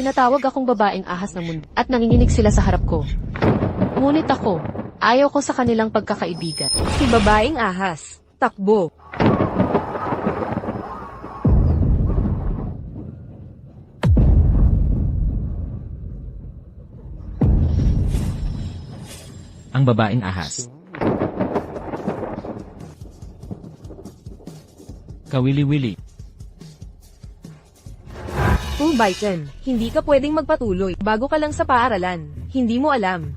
Tinatawag akong babaeng ahas ng mundo at nanginginig sila sa harap ko. Ngunit ako, ayaw ko sa kanilang pagkakaibigan. Si babaeng ahas, takbo. Ang babaeng ahas. Kawili-wili. Baiken, hindi ka pwedeng magpatuloy, bago ka lang sa paaralan, hindi mo alam.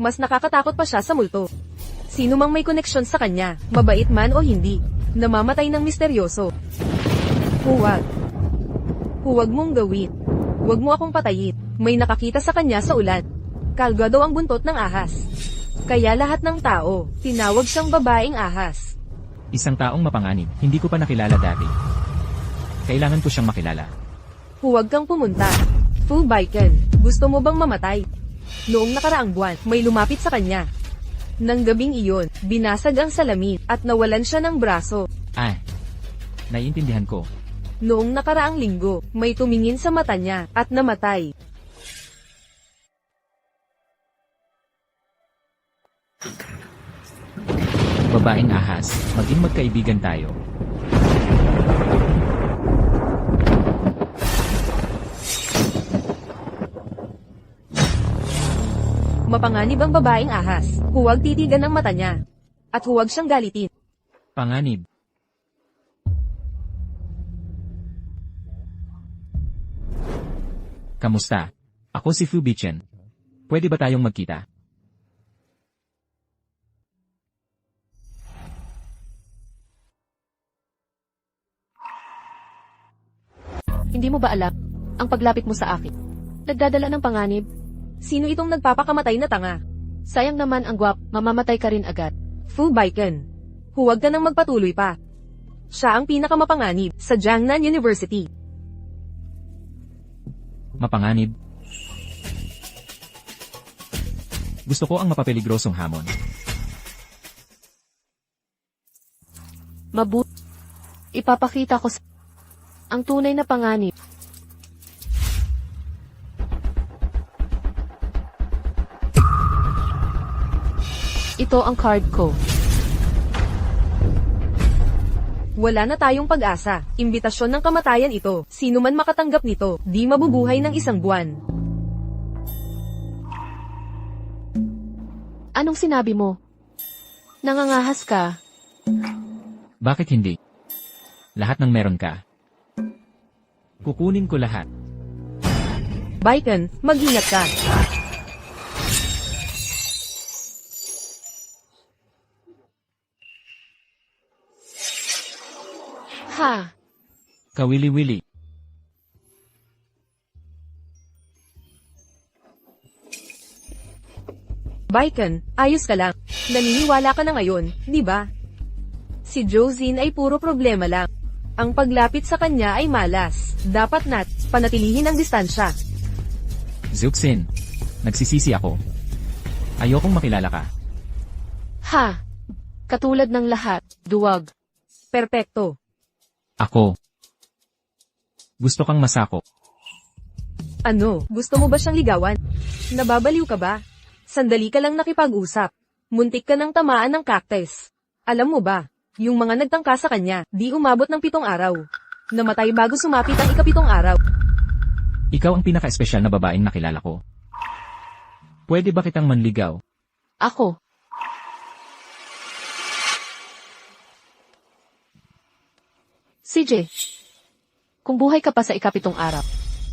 Mas nakakatakot pa siya sa multo. Sino mang may koneksyon sa kanya, mabait man o hindi, namamatay ng misteryoso. Huwag. Huwag mong gawin. Huwag mo akong patayin. May nakakita sa kanya sa ulan. Kalga daw ang buntot ng ahas. Kaya lahat ng tao, tinawag siyang babaeng ahas. Isang taong mapanganib, hindi ko pa nakilala dati. Kailangan ko siyang makilala. Huwag kang pumunta. Baiken, gusto mo bang mamatay? Noong nakaraang buwan, may lumapit sa kanya. Nang gabing iyon, binasag ang salamin, at nawalan siya ng braso. Naiintindihan ko. Noong nakaraang linggo, may tumingin sa mata niya, at namatay. Babaeng ahas, maging magkaibigan tayo. Mapanganib ang babaeng ahas. Huwag titigan ang mata niya. At huwag siyang galitin. Panganib. Kamusta? Ako si Fubichen. Pwede ba tayong magkita? Hindi mo ba alam ang paglapit mo sa akin? Nagdadala ng panganib. Sino itong nagpapakamatay na tanga? Sayang naman ang mamamatay ka rin agad. Baiken, huwag ka nang magpatuloy pa. Siya ang pinakamapanganib sa Jiangnan University. Mapanganib. Gusto ko ang mapapeligrosong hamon. Ipapakita ko ang tunay na panganib. Ito ang card ko. Wala na tayong pag-asa. Imbitasyon ng kamatayan ito. Sino man makatanggap nito, di mabubuhay ng isang buwan. Anong sinabi mo? Nangangahas ka? Bakit hindi? Lahat ng meron ka. Kukunin ko lahat. Baiken, mag-ingat ka. Kawili-wili. Baiken, ayos ka lang. Naniniwala ka na ngayon, di ba? Si Josine ay puro problema lang. Ang paglapit sa kanya ay malas. Dapat panatilihin ang distansya. Zuxin, nagsisisi ako. Ayokong makilala ka. Katulad ng lahat, duwag. Perpekto. Ako. Gusto kang masako. Ano, gusto mo ba siyang ligawan? Nababaliw ka ba? Sandali ka lang nakipag-usap. Muntik ka ng tamaan ng cactus. Alam mo ba, yung mga nagtangka sa kanya, di umabot ng 7 araw. Namatay bago sumapit ang ika-7 araw. Ikaw ang pinaka-espesyal na babaeng nakilala ko. Pwede ba kitang manligaw? Ako. CJ, kung buhay ka pa sa ika-7 araw,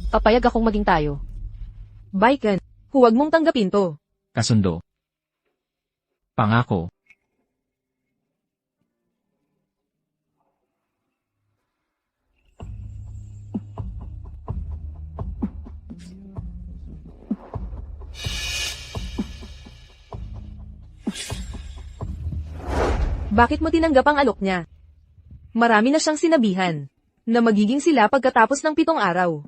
papayag akong maging tayo. Baiken, huwag mong tanggapin to. Kasundo. Pangako. Bakit mo tinanggap ang alok niya? Marami na siyang sinabihan na magiging sila pagkatapos ng 7 araw.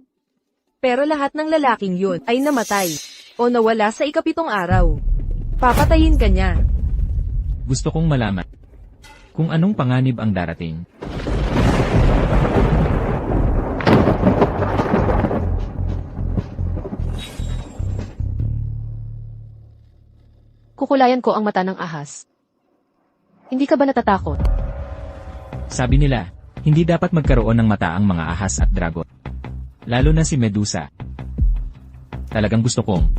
Pero lahat ng lalaking yun ay namatay o nawala sa ika-7 araw. Papatayin ka niya. Gusto kong malaman kung anong panganib ang darating. Kukulayan ko ang mata ng ahas. Hindi ka ba natatakot? Sabi nila, hindi dapat magkaroon ng mata ang mga ahas at dragon. Lalo na si Medusa. Talagang gusto kong.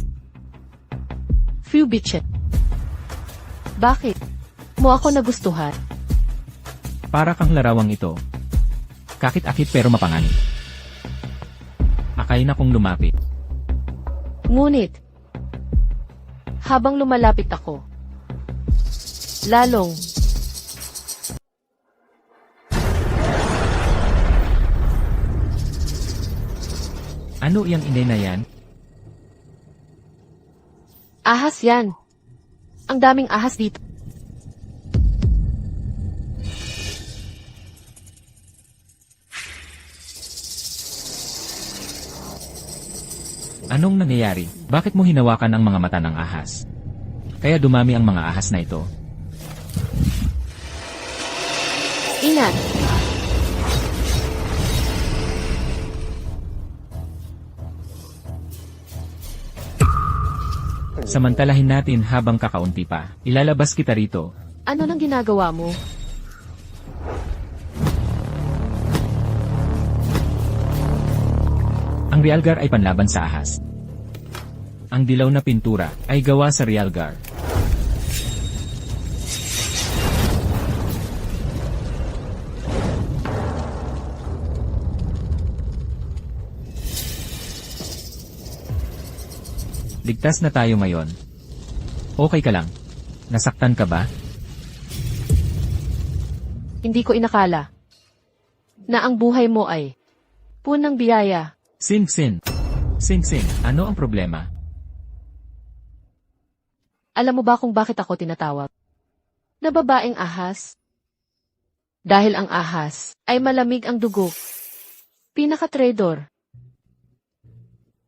Few bitchet. Bakit? Mo ako nagustuhan. Para kang larawang ito. Kakit-akit pero mapanganib. Akay na kong lumapit. Ngunit, habang lumalapit ako, lalong, Ano iyang inay na yan? ahas yan. Ang daming ahas dito. Anong nangyayari? Bakit mo hinawakan ang mga mata ng ahas? Kaya dumami ang mga ahas na ito. Ingat. Samantalahin natin habang kakaunti pa. Ilalabas kita rito. Ano nang ginagawa mo? Ang Realgar ay panlaban sa ahas. Ang dilaw na pintura ay gawa sa Realgar. Ligtas na tayo ngayon. Okay ka lang? Nasaktan ka ba? Hindi ko inakala na ang buhay mo ay punang biyaya. Sin. Sin, ano ang problema? Alam mo ba kung bakit ako tinatawag na babaeng ahas? Dahil ang ahas ay malamig ang dugo. Pinaka-traidor.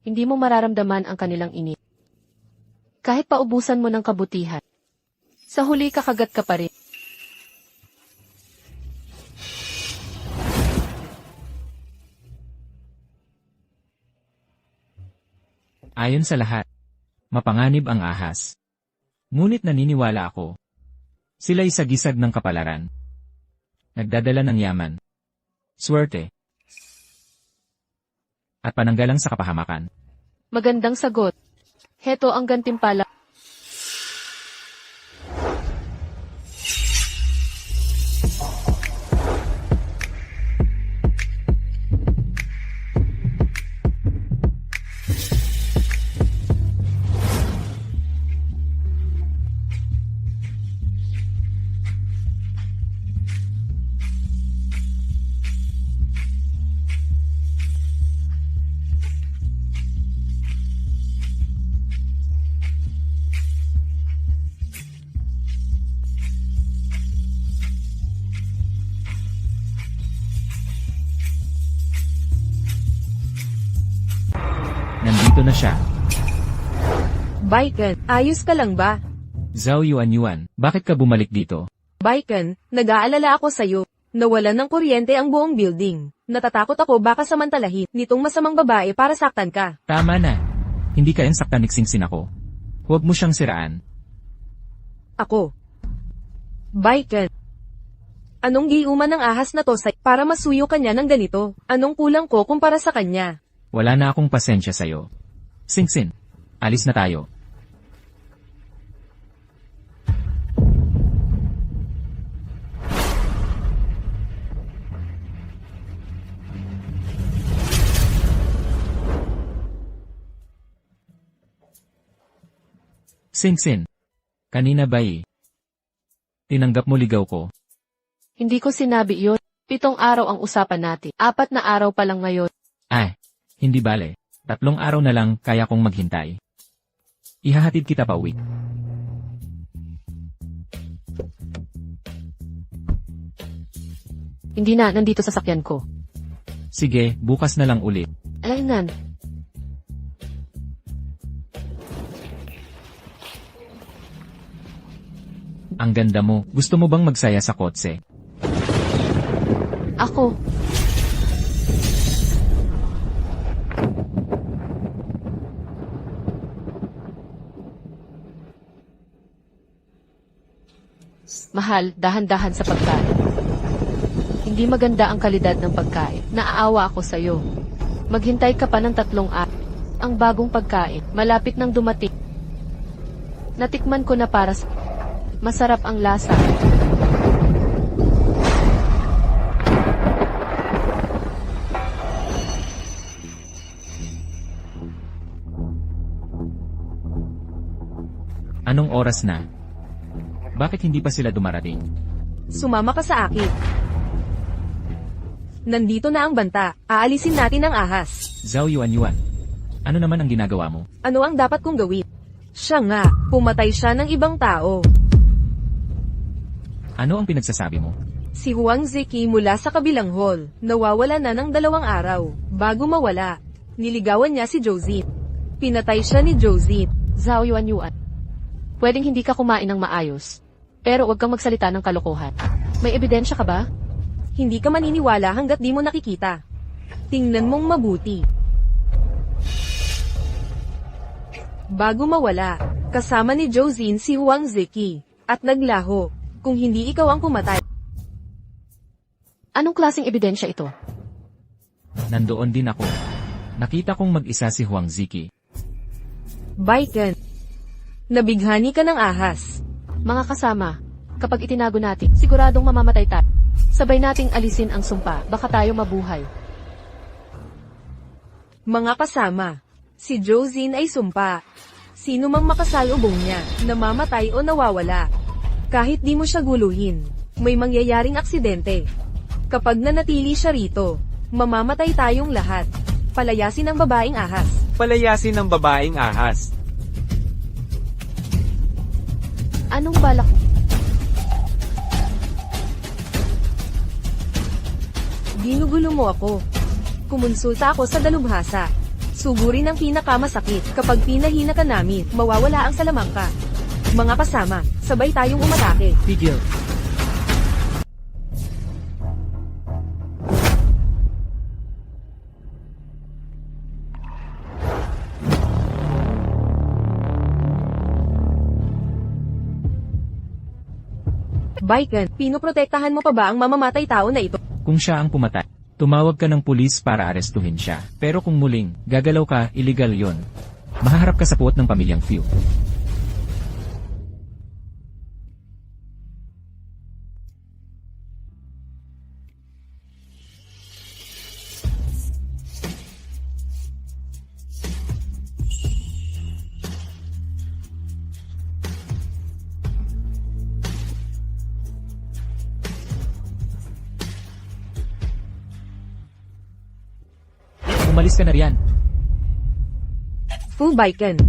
Hindi mo mararamdaman ang kanilang init. Kahit paubusan mo ng kabutihan, sa huli kakagat ka pa rin. Ayon sa lahat, mapanganib ang ahas. Ngunit naniniwala ako. Sila'y sagisag ng kapalaran. Nagdadala ng yaman. Swerte. At pananggalang sa kapahamakan. Magandang sagot. Heto ang gantimpala. Nandito na siya. Baiken, ayos ka lang ba? Zhao Yuan, bakit ka bumalik dito? Baiken, nag-aalala ako sa'yo. Nawalan ng kuryente ang buong building. Natatakot ako baka samantalahin nitong masamang babae para saktan ka. Tama na. Hindi kayang saktan ni Xingxin ako. Huwag mo siyang siraan. Ako. Baiken. Anong giuman ng ahas na to para masuyo kanya ng ganito? Anong kulang ko kumpara sa kanya? Wala na akong pasensya sa'yo. Xingxin, alis na tayo. Xingxin, kanina ba tinanggap mo ligaw ko? Hindi ko sinabi iyon. 7 araw ang usapan natin. 4 na araw pa lang ngayon. Ay, hindi bale. 3 araw na lang kaya kong maghintay. Ihahatid kita pa uwi. Hindi na, nandito sa sakyan ko. Sige, bukas na lang ulit. Alaynan. Ang ganda mo. Gusto mo bang magsaya sa kotse? Ako. Mahal, dahan-dahan sa pagkain. Hindi maganda ang kalidad ng pagkain. Naaawa ako sa'yo. Maghintay ka pa ng 3 araw. Ang bagong pagkain, malapit nang dumating. Natikman ko na para sa... Masarap ang lasa. Anong oras na? Bakit hindi pa sila dumarating? Sumama ka sa akin. Nandito na ang banta. Aalisin natin ang ahas. Zhao Yuan. Ano naman ang ginagawa mo? Ano ang dapat kong gawin? Siya nga, pumatay siya ng ibang tao. Ano ang pinagsasabi mo? Si Huang Zeki mula sa kabilang hall, nawawala na ng 2 araw. Bago mawala, niligawan niya si Joseph. Pinatay siya ni Joseph. Zhao Yuan. Pwedeng hindi ka kumain ng maayos. Pero huwag kang magsalita ng kalokohan. May ebidensya ka ba? Hindi ka maniniwala hanggat di mo nakikita. Tingnan mong mabuti. Bago mawala, kasama ni Josine si Huang Zeki, at naglaho, kung hindi ikaw ang pumatay. Anong klaseng ebidensya ito? Nandoon din ako. Nakita kong mag-isa si Huang Zeki. Baiken. Nabighani ka ng ahas. Mga kasama, kapag itinago natin, siguradong mamamatay tayo. Sabay nating alisin ang sumpa, baka tayo mabuhay. Mga kasama, si Josine ay sumpa. Sino mang makasalubong niya, namamatay o nawawala. Kahit di mo siya guluhin, may mangyayaring aksidente. Kapag nanatili siya rito, mamamatay tayong lahat. Palayasin ang babaeng ahas. Palayasin ng babaeng ahas. Anong balak? Ginugulo mo ako. Kumonsulta ako sa dalubhasa. Sugurin ang pinakamasakit. Kapag pinahina ka namin, mawawala ang salamangka. Mga kasama, sabay tayong umatake. Tigil! Baiken, pinoprotektahan mo pa ba ang mamamatay tao na ito? Kung siya ang pumatay, tumawag ka ng pulis para arestuhin siya. Pero kung muling, gagalaw ka, illegal yon. Mahaharap ka sa puot ng pamilyang Few. Umalis ka na riyan. Full Baiken.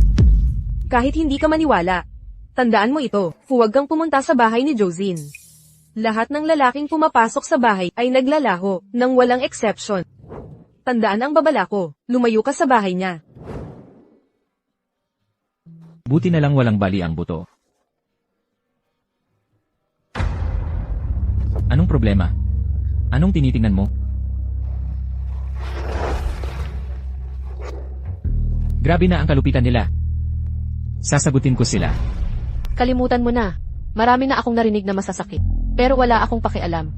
Kahit hindi ka maniwala, tandaan mo ito, huwag kang pumunta sa bahay ni Josine. Lahat ng lalaking pumapasok sa bahay ay naglalaho, nang walang exception. Tandaan ang babala ko, lumayo ka sa bahay niya. Buti na lang walang bali ang buto. Anong problema? Anong tinitingnan mo? Grabe na ang kalupitan nila. Sasagutin ko sila. Kalimutan mo na. Marami na akong narinig na masasakit. Pero wala akong pakialam.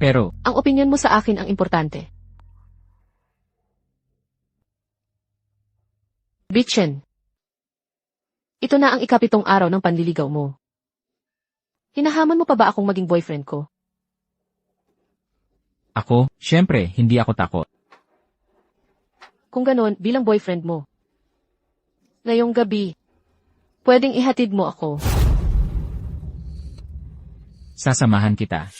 Pero, Ang opinyon mo sa akin ang importante. Bitchen. Ito na ang 7 araw ng panliligaw mo. Hinahamon mo pa ba akong maging boyfriend ko? ako, syempre, hindi ako takot. Kung ganon, bilang boyfriend mo. Ngayong gabi, pwedeng ihatid mo ako. Sasamahan kita.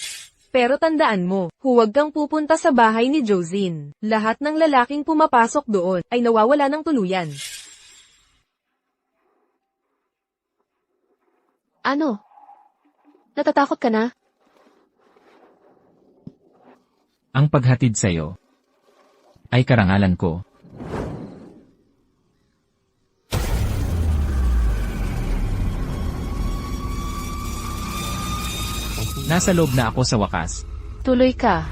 Pero tandaan mo, huwag kang pupunta sa bahay ni Josine. Lahat ng lalaking pumapasok doon ay nawawala ng tuluyan. Ano? Natatakot ka na? Ang paghatid sa'yo ay karangalan ko. Nasa loob na ako sa wakas. Tuloy ka.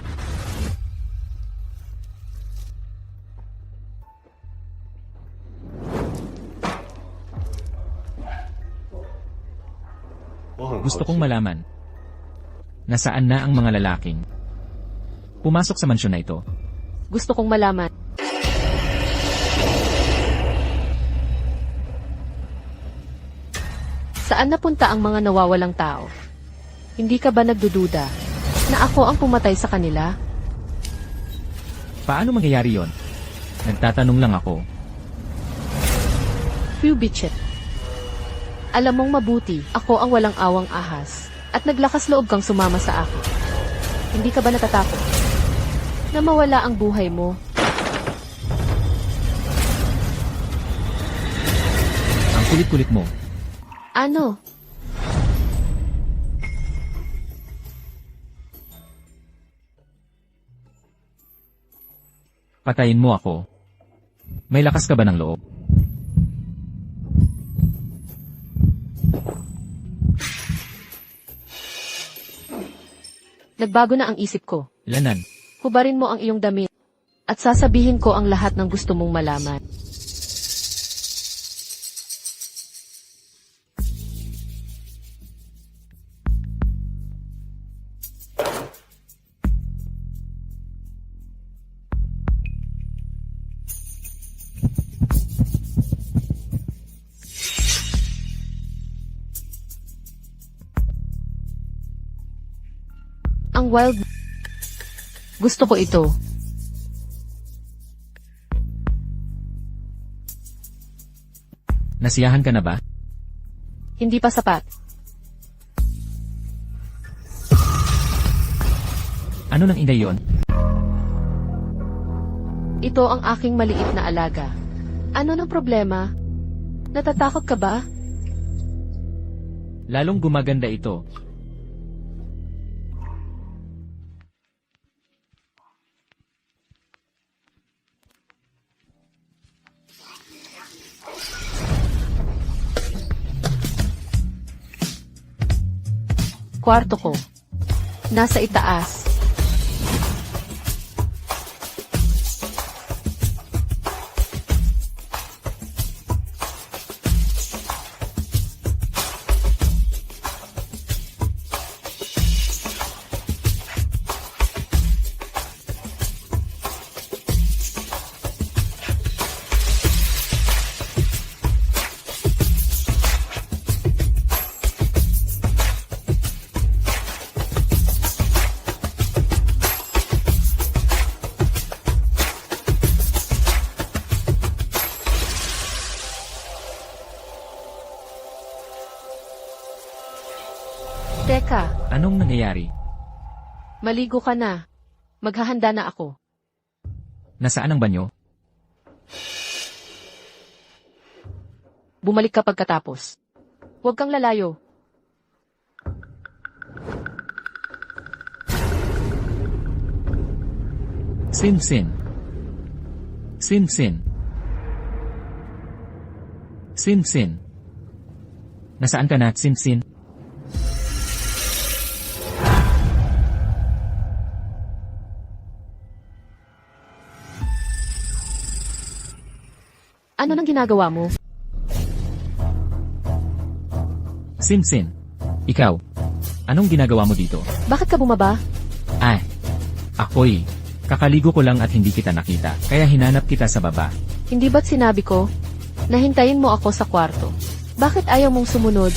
Gusto kong malaman. Nasaan na ang mga lalaking pumasok sa mansyon na ito? Gusto kong malaman. Saan napunta ang mga nawawalang tao? Hindi ka ba nagdududa na ako ang pumatay sa kanila? Paano mangyayari yon? Nagtatanong lang ako. Few bitchet. Alam mong mabuti, ako ang walang awang ahas. At naglakas loob kang sumama sa akin. Hindi ka ba natatakot na mawala ang buhay mo? Ang kulit-kulit mo. Ano? Patayin mo ako. May lakas ka ba ng loob? Nagbago na ang isip ko. Lanan. Hubarin mo ang iyong damit. At sasabihin ko ang lahat ng gusto mong malaman. Ang wild. Gusto ko ito. Nasiyahan ka na ba? Hindi pa sapat. Ano nang inday yon? Ito ang aking maliit na alaga. Ano ng problema? Natatakot ka ba? Lalong gumaganda ito. Kwarto ko. Nasa itaas. Teka, Anong nangyayari? maligo ka na. Maghahanda na ako. Nasaan ang banyo? Bumalik ka pagkatapos. Huwag kang lalayo. Sin-sin. Sin-sin. Sin-sin. Nasaan ka na, Sin-sin? Ano nang ginagawa mo? Sin-sin. Ikaw. Anong ginagawa mo dito? Bakit ka bumaba? Ay. Ako'y. Kakaligo ko lang at hindi kita nakita. Kaya hinanap kita sa baba. Hindi ba't sinabi ko? Nahintayin mo ako sa kwarto. Bakit ayaw mong sumunod?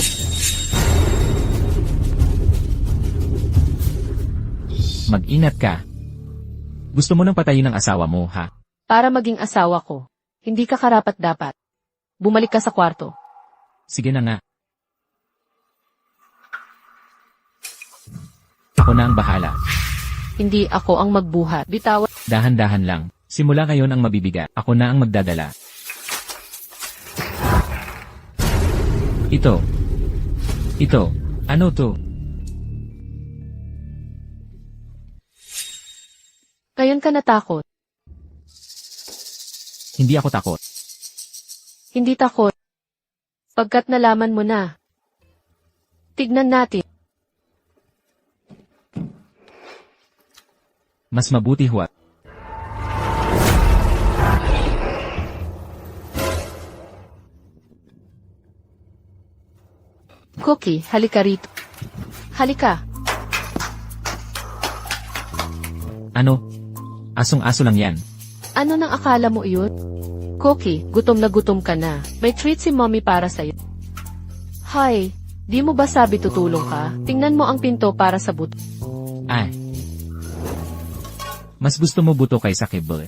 Mag-ingat ka. Gusto mo nang patayin ang asawa mo, ha? Para maging asawa ko. Hindi ka karapat-dapat. Bumalik ka sa kwarto. Sige na nga. Ako na ang bahala. Hindi ako ang magbuhat. Bitawan. Dahan-dahan lang. Simula ngayon ang mabibigat. Ako na ang magdadala. Ito. Ito. Ano to? Ngayon ka natakot. Hindi ako takot. Hindi takot. Pagkat nalaman mo na. Tignan natin. Mas mabuti huwag. Cookie, halika rito. Halika. Ano? Asong-aso lang yan. Ano nang akala mo iyon? Cookie, gutom na gutom ka na. May treat si mommy para sa'yo. Hi, di mo ba sabi tutulong ka? Tingnan mo ang pinto para sa buto. Ay. Mas gusto mo buto kaysa kibble.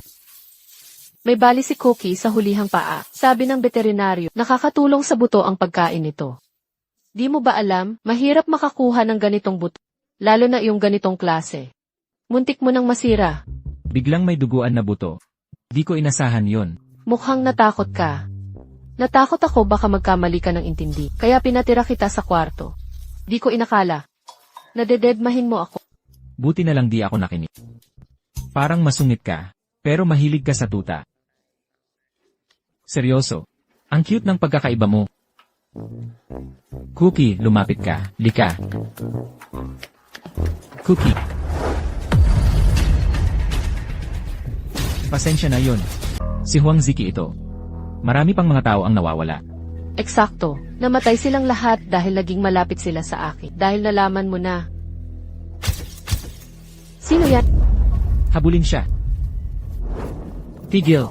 May bali si Cookie sa hulihang paa. Sabi ng veterinaryo, nakakatulong sa buto ang pagkain nito. Di mo ba alam, mahirap makakuha ng ganitong buto, lalo na yung ganitong klase. Muntik mo nang masira. Biglang may duguan na buto. Di ko inasahan yon. Mukhang natakot ka. Natakot ako baka magkamali ka ng intindi, kaya pinatira kita sa kwarto. Di ko inakala. Nadededmahin mo ako. Buti na lang di ako nakinig. Parang masungit ka, pero mahilig ka sa tuta. Seryoso. Ang cute ng pagkakaiba mo. Cookie, lumapit ka. Lika. Cookie. Pasensya na yon. Si Huang Ziki ito. Marami pang mga tao ang nawawala. Eksakto. Namatay silang lahat dahil naging malapit sila sa akin. Dahil nalaman mo na. Sino yan? Habulin siya. Tigil.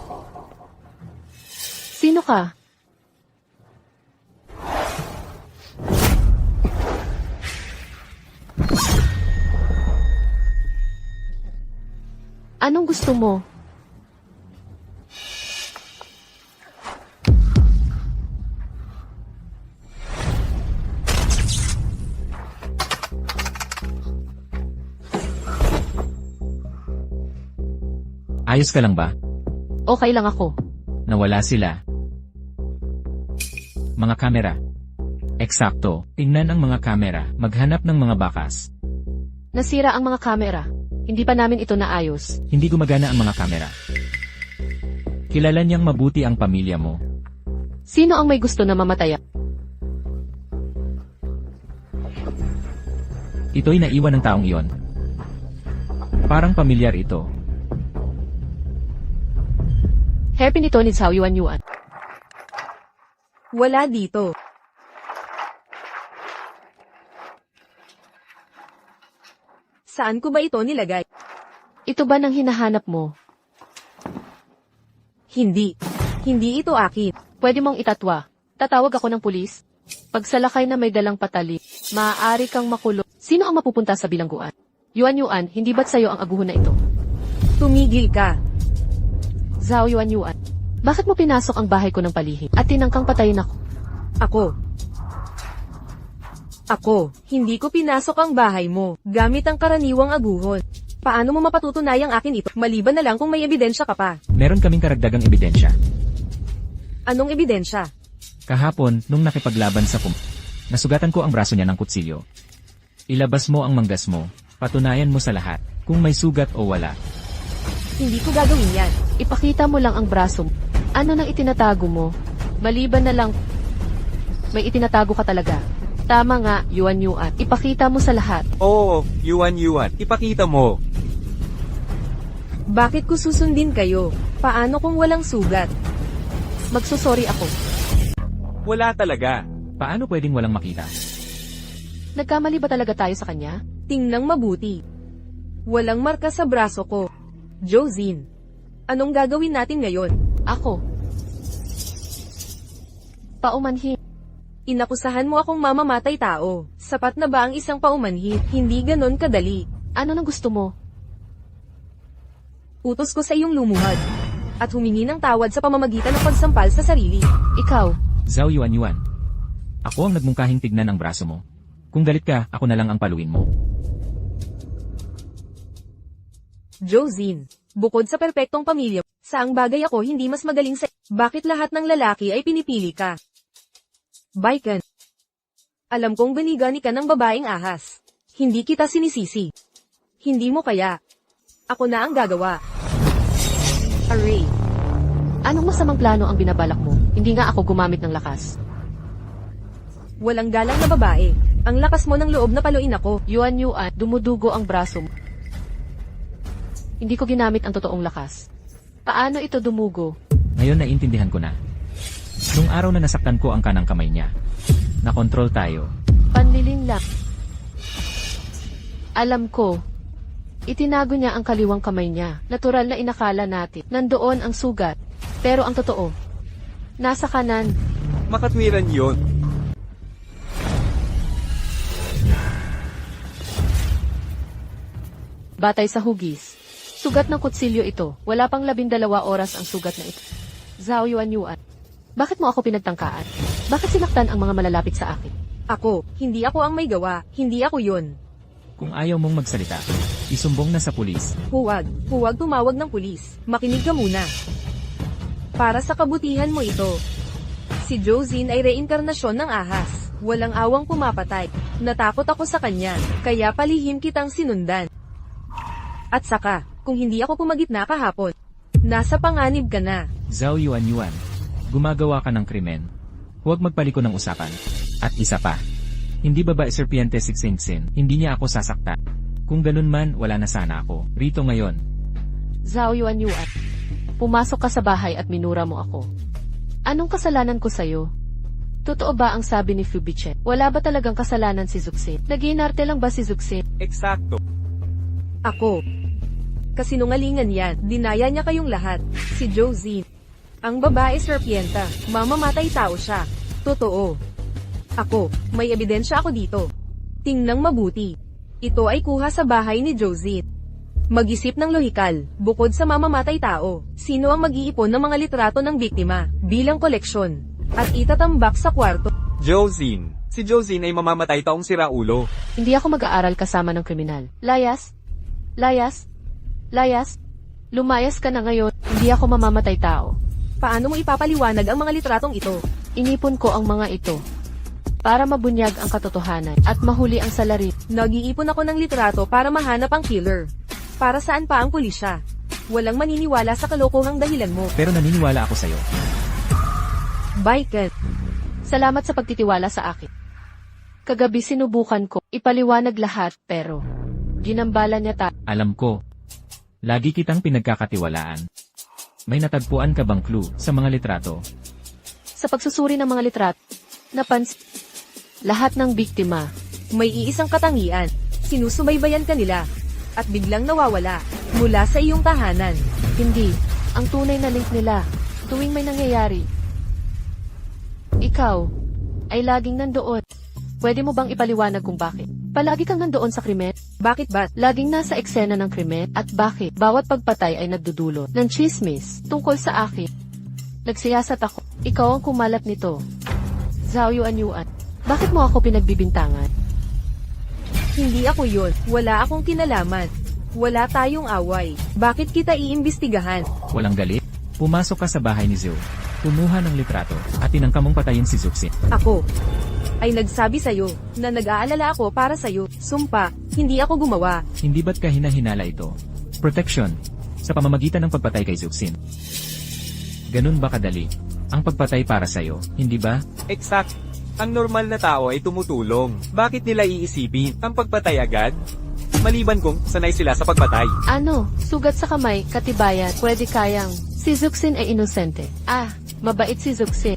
Sino ka? Anong gusto mo? Ayos ka lang ba? Okay lang ako. Nawala sila. Mga kamera. Eksakto, tingnan ang mga kamera, maghanap ng mga bakas. Nasira ang mga kamera. Hindi pa namin ito naayos. Hindi gumagana ang mga kamera. Kilala niyang mabuti ang pamilya mo. Sino ang may gusto na mamatay? Ito'y naiwan ng taong iyon. Parang pamilyar ito. Happy nito ni Zhao Yuan. Wala dito. Saan ko ba ito nilagay? Ito ba nang hinahanap mo? Hindi. Hindi ito akin. Pwede mong itatwa. Tatawag ako ng pulis. Pagsalakay na may dalang patali, maaari kang makulong. Sino ang mapupunta sa bilangguan? Yuan, hindi ba't sa'yo ang aguhon na ito? Tumigil ka. Zhao Yuan. Bakit mo pinasok ang bahay ko ng palihim at tinangkang patayin ako? Ako, hindi ko pinasok ang bahay mo, gamit ang karaniwang aguhon. Paano mo mapatutunayang akin ito, maliban na lang kung may ebidensya ka pa? Meron kaming karagdagang ebidensya. Anong ebidensya? Kahapon, nung nakipaglaban sa nasugatan ko ang braso niya ng kutsilyo. Ilabas mo ang manggas mo, patunayan mo sa lahat, kung may sugat o wala. Hindi ko gagawin yan. Ipakita mo lang ang braso mo. Ano nang itinatago mo? Maliban na lang, may itinatago ka talaga. Tama nga, Yuan. Ipakita mo sa lahat. Oo, Yuan. Ipakita mo. Bakit ko susundin kayo? Paano kung walang sugat? Magsusorry ako. Wala talaga. Paano pwedeng walang makita? Nagkamali ba talaga tayo sa kanya? Tingnang mabuti. Walang marka sa braso ko. Josine, anong gagawin natin ngayon? Ako. Paumanhin. Inakusahan mo akong mamamatay tao. Sapat na ba ang isang paumanhin? Hindi ganon kadali. Ano nang gusto mo? Utos ko sa iyong lumuhad. At humingi ng tawad sa pamamagitan ng pagsampal sa sarili. Ikaw. Zhao Yuan. Ako ang nagmungkahing tignan ang braso mo. Kung galit ka, ako na lang ang paluin mo. Josine, bukod sa perpektong pamilya, saang bagay ako hindi mas magaling sa... Bakit lahat ng lalaki ay pinipili ka? Baiken. Alam kong banigani ka ng babaeng ahas. Hindi kita sinisisi. Hindi mo kaya. Ako na ang gagawa. Array. Anong masamang plano ang binabalak mo? Hindi nga ako gumamit ng lakas. Walang galang na babae. Ang lakas mo ng loob na paluin ako. Yuan, dumudugo ang braso mo. Hindi ko ginamit ang totoong lakas. Paano ito dumugo? Ngayon naiintindihan ko na. Nung araw na nasaktan ko ang kanang kamay niya. Nakontrol tayo. Panliling lang. Alam ko. Itinago niya ang kaliwang kamay niya. Natural na inakala natin. Nandoon ang sugat. Pero ang totoo, nasa kanan. Makatwiran yon. Batay sa hugis. Sugat ng kutsilyo ito. Wala pang 12 oras ang sugat na ito. Zhao Yuanyuan. Bakit mo ako pinagtangkaan? Bakit sinaktan ang mga malalapit sa akin? Ako, hindi ako ang may gawa, hindi ako yun. Kung ayaw mong magsalita, isumbong na sa pulis. Huwag tumawag ng pulis. Makinig ka muna. Para sa kabutihan mo ito. Si Josine ay reinkarnasyon ng ahas. Walang awang pumapatay. Natakot ako sa kanya, kaya palihim kitang sinundan. At saka, kung hindi ako pumagitna kahapon, nasa panganib ka na. Zhao Yuanyuan. Gumagawa ka ng krimen. Huwag magpaliko ng usapan. At isa pa. Hindi babae serpiente si Xingxin. Hindi niya ako sasaktan. Kung ganun man, wala na sana ako. Rito ngayon. Zhao Yuanyuan. Pumasok ka sa bahay at minura mo ako. Anong kasalanan ko sa'yo? Totoo ba ang sabi ni Fubiche? Wala ba talagang kasalanan si Zuxin? Nag-iinarte lang ba si Zuxin? Eksakto. Ako. Kasinungalingan yan, dinaya niya kayong lahat. Si Josine. Ang babae serpienta, mamamatay tao siya. Totoo. Ako, may ebidensya ako dito. Tingnang mabuti. Ito ay kuha sa bahay ni Josine. Mag-isip ng lohikal, bukod sa mamamatay tao, sino ang mag-iipon ng mga litrato ng biktima, bilang koleksyon, at itatambak sa kwarto? Josine. Si Josine ay mamamatay taong siraulo. Hindi ako mag-aaral kasama ng kriminal. Layas? Layas? Layas? Lumayas ka na ngayon, hindi ako mamamatay tao. Paano mo ipapaliwanag ang mga litratong ito? Inipon ko ang mga ito para mabunyag ang katotohanan at mahuli ang salarin. Nag-iipon ako ng litrato para mahanap ang killer. Para saan pa ang pulisya? Walang maniniwala sa kalokohang dahilan mo. Pero naniniwala ako sa'yo. Baiken. Salamat sa pagtitiwala sa akin. Kagabi sinubukan ko ipaliwanag lahat pero ginambala niya Alam ko. Lagi kitang pinagkakatiwalaan. May natagpuan ka bang clue sa mga litrato? Sa pagsusuri ng mga litrato, lahat ng biktima. May iisang katangian. Sinusubaybayan ka nila. At biglang nawawala. Mula sa iyong tahanan. Hindi. Ang tunay na link nila. Tuwing may nangyayari. Ikaw ay laging nandoon. Pwede mo bang ipaliwanag kung bakit? Palagi kang nandoon sa krimen? Bakit ba? Laging nasa eksena ng krimen? At bakit? Bawat pagpatay ay nagdudulot ng chismis tungkol sa akin. Nagsiyasat ako. Ikaw ang kumalat nito. Zhao Yuanyuan. Bakit mo ako pinagbibintangan? Hindi ako yun. Wala akong kinalaman. Wala tayong away. Bakit kita iimbestigahan? Walang galit? Pumasok ka sa bahay ni Zhou. Kumuha ng litrato at tinangka mong patayin si Zuxin. Ako ay nagsabi sa'yo na nag-aalala ako para sa'yo. Sumpa, hindi ako gumawa. Hindi ba't ka hinahinala ito? Protection. Sa pamamagitan ng pagpatay kay Zuxin. Ganun ba kadali? Ang pagpatay para sa'yo, hindi ba? Eksakt. Ang normal na tao ay tumutulong. Bakit nila iisipin ang pagpatay agad? Maliban kung sanay sila sa pagpatay. Ano? Sugat sa kamay, katibayan, pwede kayang. Si Zuxin ay inosente. Mabait si Zuxin.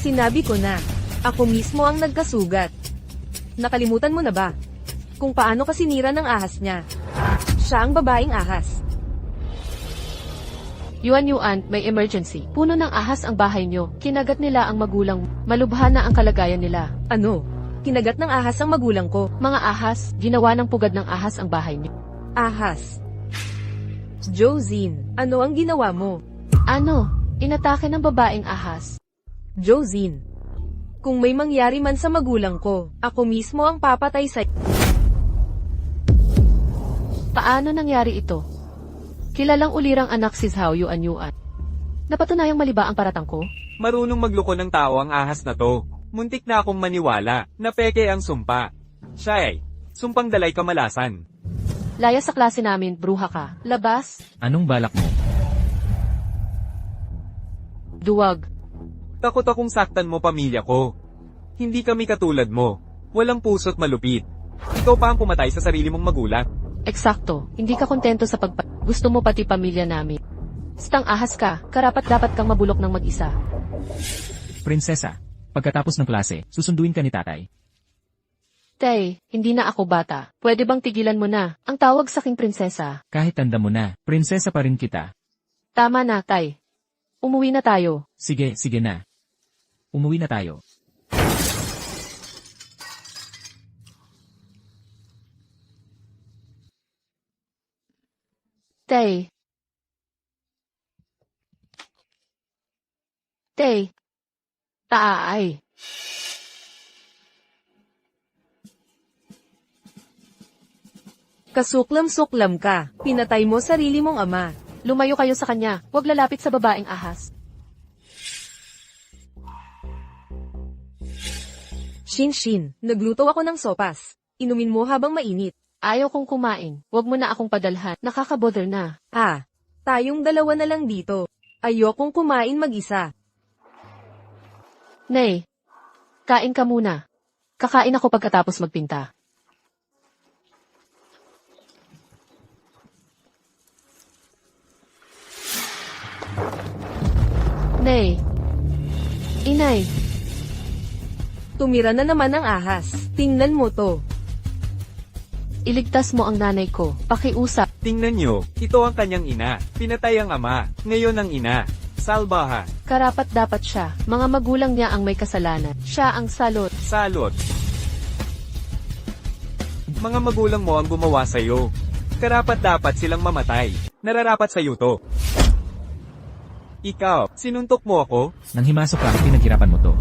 Sinabi ko na, ako mismo ang nagkasugat. Nakalimutan mo na ba? Kung paano ka sinira ng ahas niya. Siya ang babaeng ahas. Yuanyuan, may emergency. Puno ng ahas ang bahay nyo. Kinagat nila ang magulang. Malubha na ang kalagayan nila. Ano? Kinagat ng ahas ang magulang ko. Mga ahas, ginawa ng pugad ng ahas ang bahay nyo. Ahas. Josine, ano ang ginawa mo? Ano? Inatake ng babaeng ahas. Josine, kung may mangyari man sa magulang ko, ako mismo ang papatay sa... Paano nangyari ito? Kilalang ulirang anak si Zhao Yuanyuan. Napatunayang mali ba ang paratang ko? Marunong magloko ng tao ang ahas na to. Muntik na akong maniwala na peke ang sumpa. Siya ay sumpang dalay kamalasan. Laya sa klase namin, bruha ka. Labas, Anong balak mo? duwag. Takot akong saktan mo pamilya ko. Hindi kami katulad mo. Walang puso't malupit. Ikaw pa ang pumatay sa sarili mong magulang. Eksakto, hindi ka kontento sa Gusto mo pati pamilya namin. Stang ahas ka, karapat-dapat kang mabulok ng mag-isa. Prinsesa, pagkatapos ng klase, susunduin ka ni tatay. Tay, hindi na ako bata. Pwede bang tigilan mo na ang tawag sa aking prinsesa? Kahit tanda mo na, prinsesa pa rin kita. Tama na, Tay. Umuwi na tayo. Sige, sige na. Umuwi na tayo. Tay. Tay. Taay. Kasuklam-suklam ka. Pinatay mo sarili mong ama. Lumayo kayo sa kanya. Huwag lalapit sa babaeng ahas. Shin, nagluto ako ng sopas. Inumin mo habang mainit. Ayaw kong kumain. Huwag mo na akong padalhan. Nakakabother na. Tayong dalawa na lang dito. Ayokong kumain mag-isa. Nay. Kain ka muna. Kakain ako pagkatapos magpinta. Nay. Inay. Tumira na naman ang ahas. Tingnan mo to. Iligtas mo ang nanay ko. Pakiusap. Tingnan nyo, ito ang kanyang ina. Pinatay ang ama. Ngayon ang ina. Salbaha. Karapat dapat siya. Mga magulang niya ang may kasalanan. Siya ang salot. Salot. Mga magulang mo ang gumawa sa'yo. Karapat dapat silang mamatay. Nararapat sa'yo to. Ikaw, sinuntok mo ako? Nang himasok ka, pinaghirapan mo to.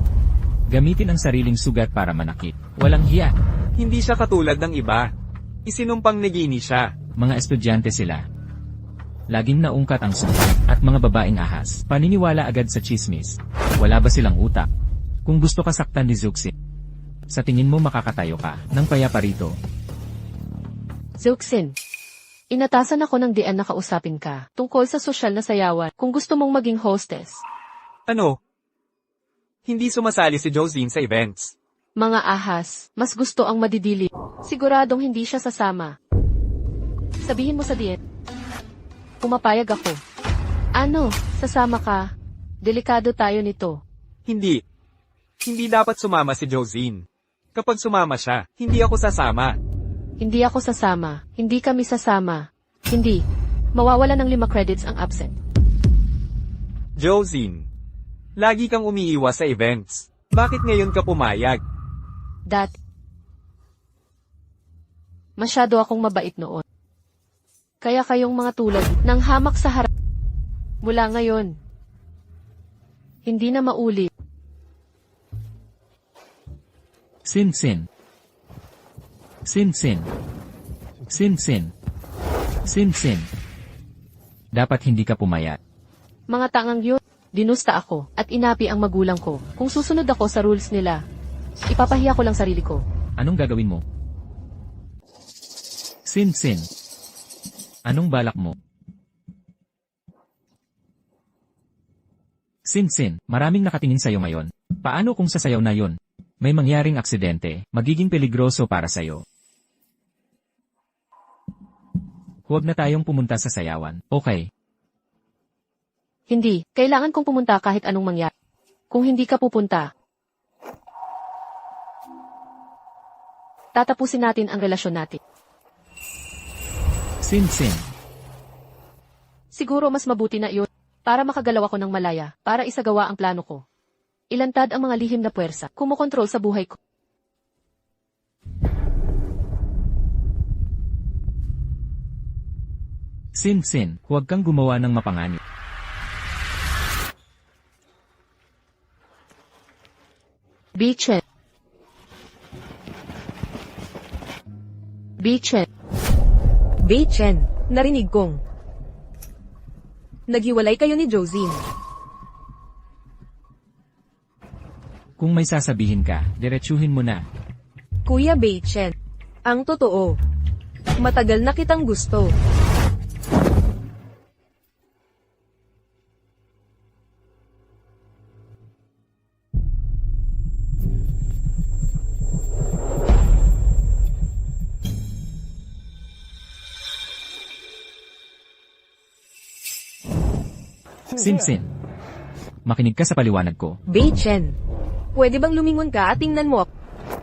Gamitin ang sariling sugat para manakit. Walang hiya. Hindi siya katulad ng iba. Isinumpang nagini siya. Mga estudyante sila. Laging naungkat ang sugat at mga babaeng ahas. Paniniwala agad sa chismis. Wala ba silang utak? Kung gusto ka saktan ni Zuxin, sa tingin mo makakatayo ka ng payapa rito. Zuxin. Inatasan ako ng dian na kausapin ka tungkol sa sosyal na sayawan kung gusto mong maging hostess. Ano? Hindi sumasali si Josine sa events. Mga ahas, mas gusto ang madidili. Siguradong hindi siya sasama. Sabihin mo sa diet. Pumapayag ako. Ano, sasama ka? Delikado tayo nito. Hindi. Hindi dapat sumama si Josine. Kapag sumama siya, hindi ako sasama. Hindi ako sasama. Hindi kami sasama. Hindi. Mawawala ng 5 credits ang absent. Josine. Lagi kang umiiwas sa events. Bakit ngayon ka pumayag? That. Masyado akong mabait noon. Kaya kayong mga tulad ng hamak sa harap. Mula ngayon. Hindi na maulit. Sin. Sin. Dapat hindi ka pumayat. Mga tangang yun, dinusta ako at inapi ang magulang ko. Kung susunod ako sa rules nila, ipapahiya ko lang sarili ko. Anong gagawin mo? Sin. Anong balak mo? Sin, maraming nakatingin sa'yo ngayon. Paano kung sasayaw na yon? May mangyaring aksidente, magiging peligroso para sa'yo. Huwag na tayong pumunta sa sayawan, okay? Hindi, kailangan kong pumunta kahit anong mangyari. Kung hindi ka pupunta, tatapusin natin ang relasyon natin. Sin. Siguro mas mabuti na iyon, para makagalaw ako ng malaya, para isagawa ang plano ko. Ilantad ang mga lihim na puwersa, kumokontrol sa buhay ko. Sin, huwag kang gumawa ng mapanganib. Bichen. Beichen, narinig kong. Naghiwalay kayo ni Josine. Kung may sasabihin ka, diretsuhin mo na. Kuya Beichen, ang totoo. Matagal na kitang gusto. Sin. Makinig ka sa paliwanag ko. Beichen, pwede bang lumingon ka at tingnan mo ako?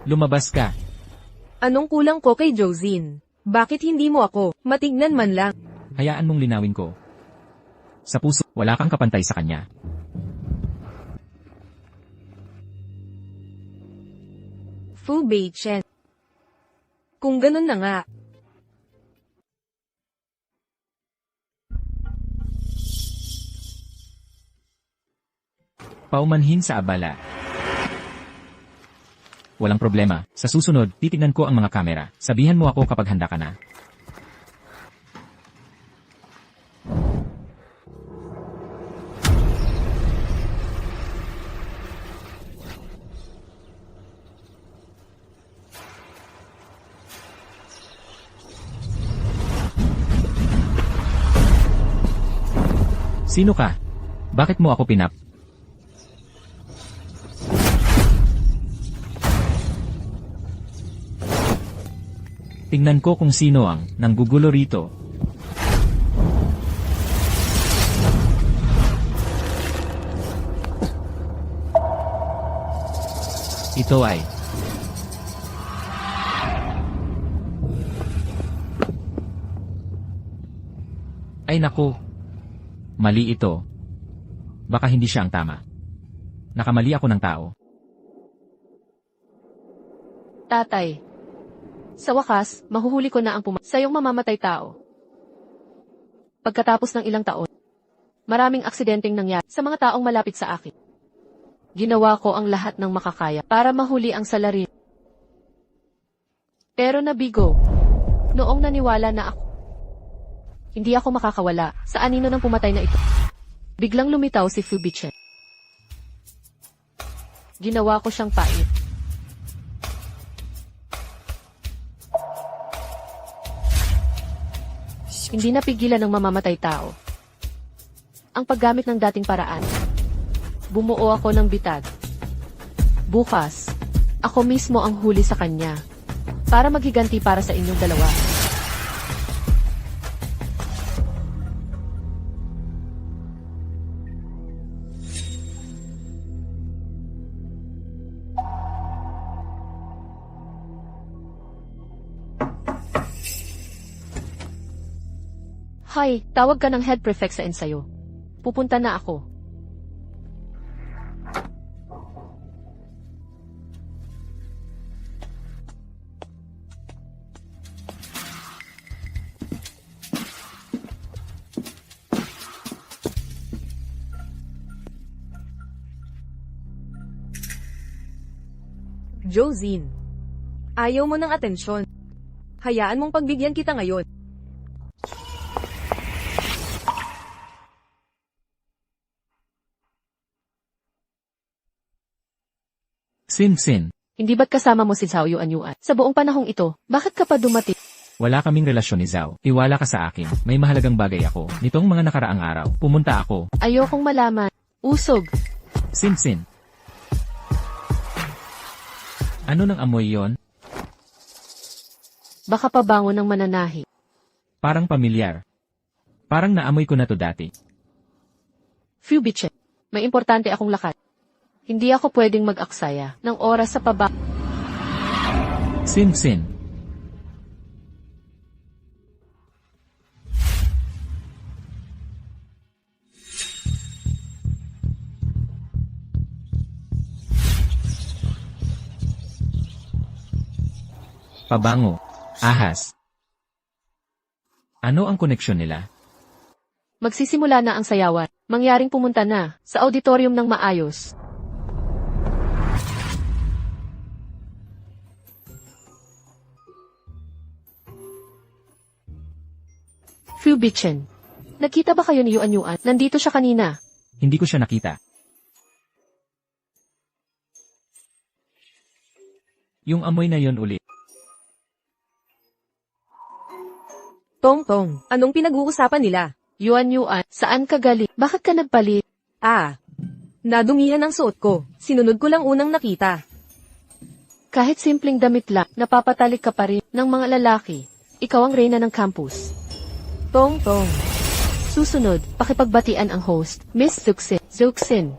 Lumabas ka. Anong kulang ko kay Josine? Bakit hindi mo ako matignan man lang? Hayaan mong linawin ko. Sa puso, wala kang kapantay sa kanya. Fu Beichen. Kung ganun na nga, Paumanhin sa abala. Walang problema. Sa susunod, titignan ko ang mga kamera. Sabihan mo ako kapag handa ka na. Sino ka? Bakit mo ako pinap? Tingnan ko kung sino ang nanggugulo rito. Ito ay naku. Mali ito. Baka hindi siya ang tama. Nakamali ako ng tao. Tatay. Sa wakas, mahuhuli ko na ang sayong mamamatay tao. Pagkatapos ng ilang taon, maraming aksidenteng nangyari sa mga taong malapit sa akin. Ginawa ko ang lahat ng makakaya para mahuli ang salarin. Pero nabigo. Noong naniwala na ako, hindi ako makakawala sa anino ng pumatay na ito. Biglang lumitaw si Fu Beichen. Ginawa ko siyang pait. Hindi napigilan ng mamamatay tao. Ang paggamit ng dating paraan. Bumuo ako ng bitag. Bukas, ako mismo ang huli sa kanya. Para maghiganti para sa inyong dalawa. Hay, tawag ka ng head prefect sa ensayo. Pupunta na ako. Josine. Ayaw mo ng atensyon. Hayaan mong pagbigyan kita ngayon. Sin. Hindi ba't kasama mo si Zhao Yuanyuan? Sa buong panahong ito, bakit ka pa dumating? Wala kaming relasyon ni Zhao. Tiwala ka sa akin. May mahalagang bagay ako. Nitong mga nakaraang araw, pumunta ako. Ayokong malaman. Usog. Sin. Ano nang amoy yon? Baka pabango ng mananahi. Parang pamilyar. Parang naamoy ko na to dati. Fu Beichen. May importante akong lakad. Hindi ako pwedeng mag-aksaya ng oras sa Sin. Pabango. Ahas. Ano ang koneksyon nila? Magsisimula na ang sayawan. Mangyaring pumunta na sa auditorium ng maayos. Fu Beichen. Nakita ba kayo ni Yuanyuan? Nandito siya kanina. Hindi ko siya nakita. Yung amoy na yon ulit. Tong, anong pinag-uusapan nila? Yuanyuan, saan ka galing? Bakit ka nagpalit? Nadumihan ang suot ko. Sinunod ko lang unang nakita. Kahit simpleng damit lang, napapatalik ka pa rin ng mga lalaki. Ikaw ang reyna ng campus. Tong. Susunod, pakipagbatian ang host, Miss Zuxin.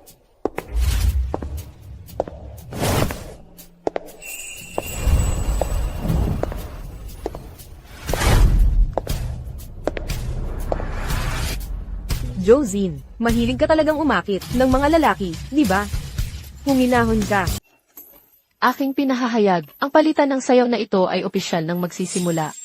Josine, mahilig ka talagang umakit ng mga lalaki, di ba? Huminahon ka. Aking pinahahayag, ang palitan ng sayaw na ito ay opisyal nang magsisimula.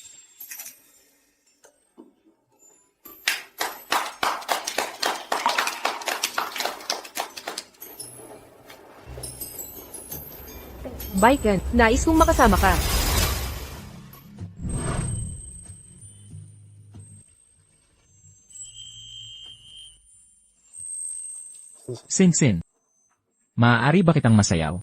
Baiken, nais kong makasama ka. Sinsin. Maaari ba kitang masayaw?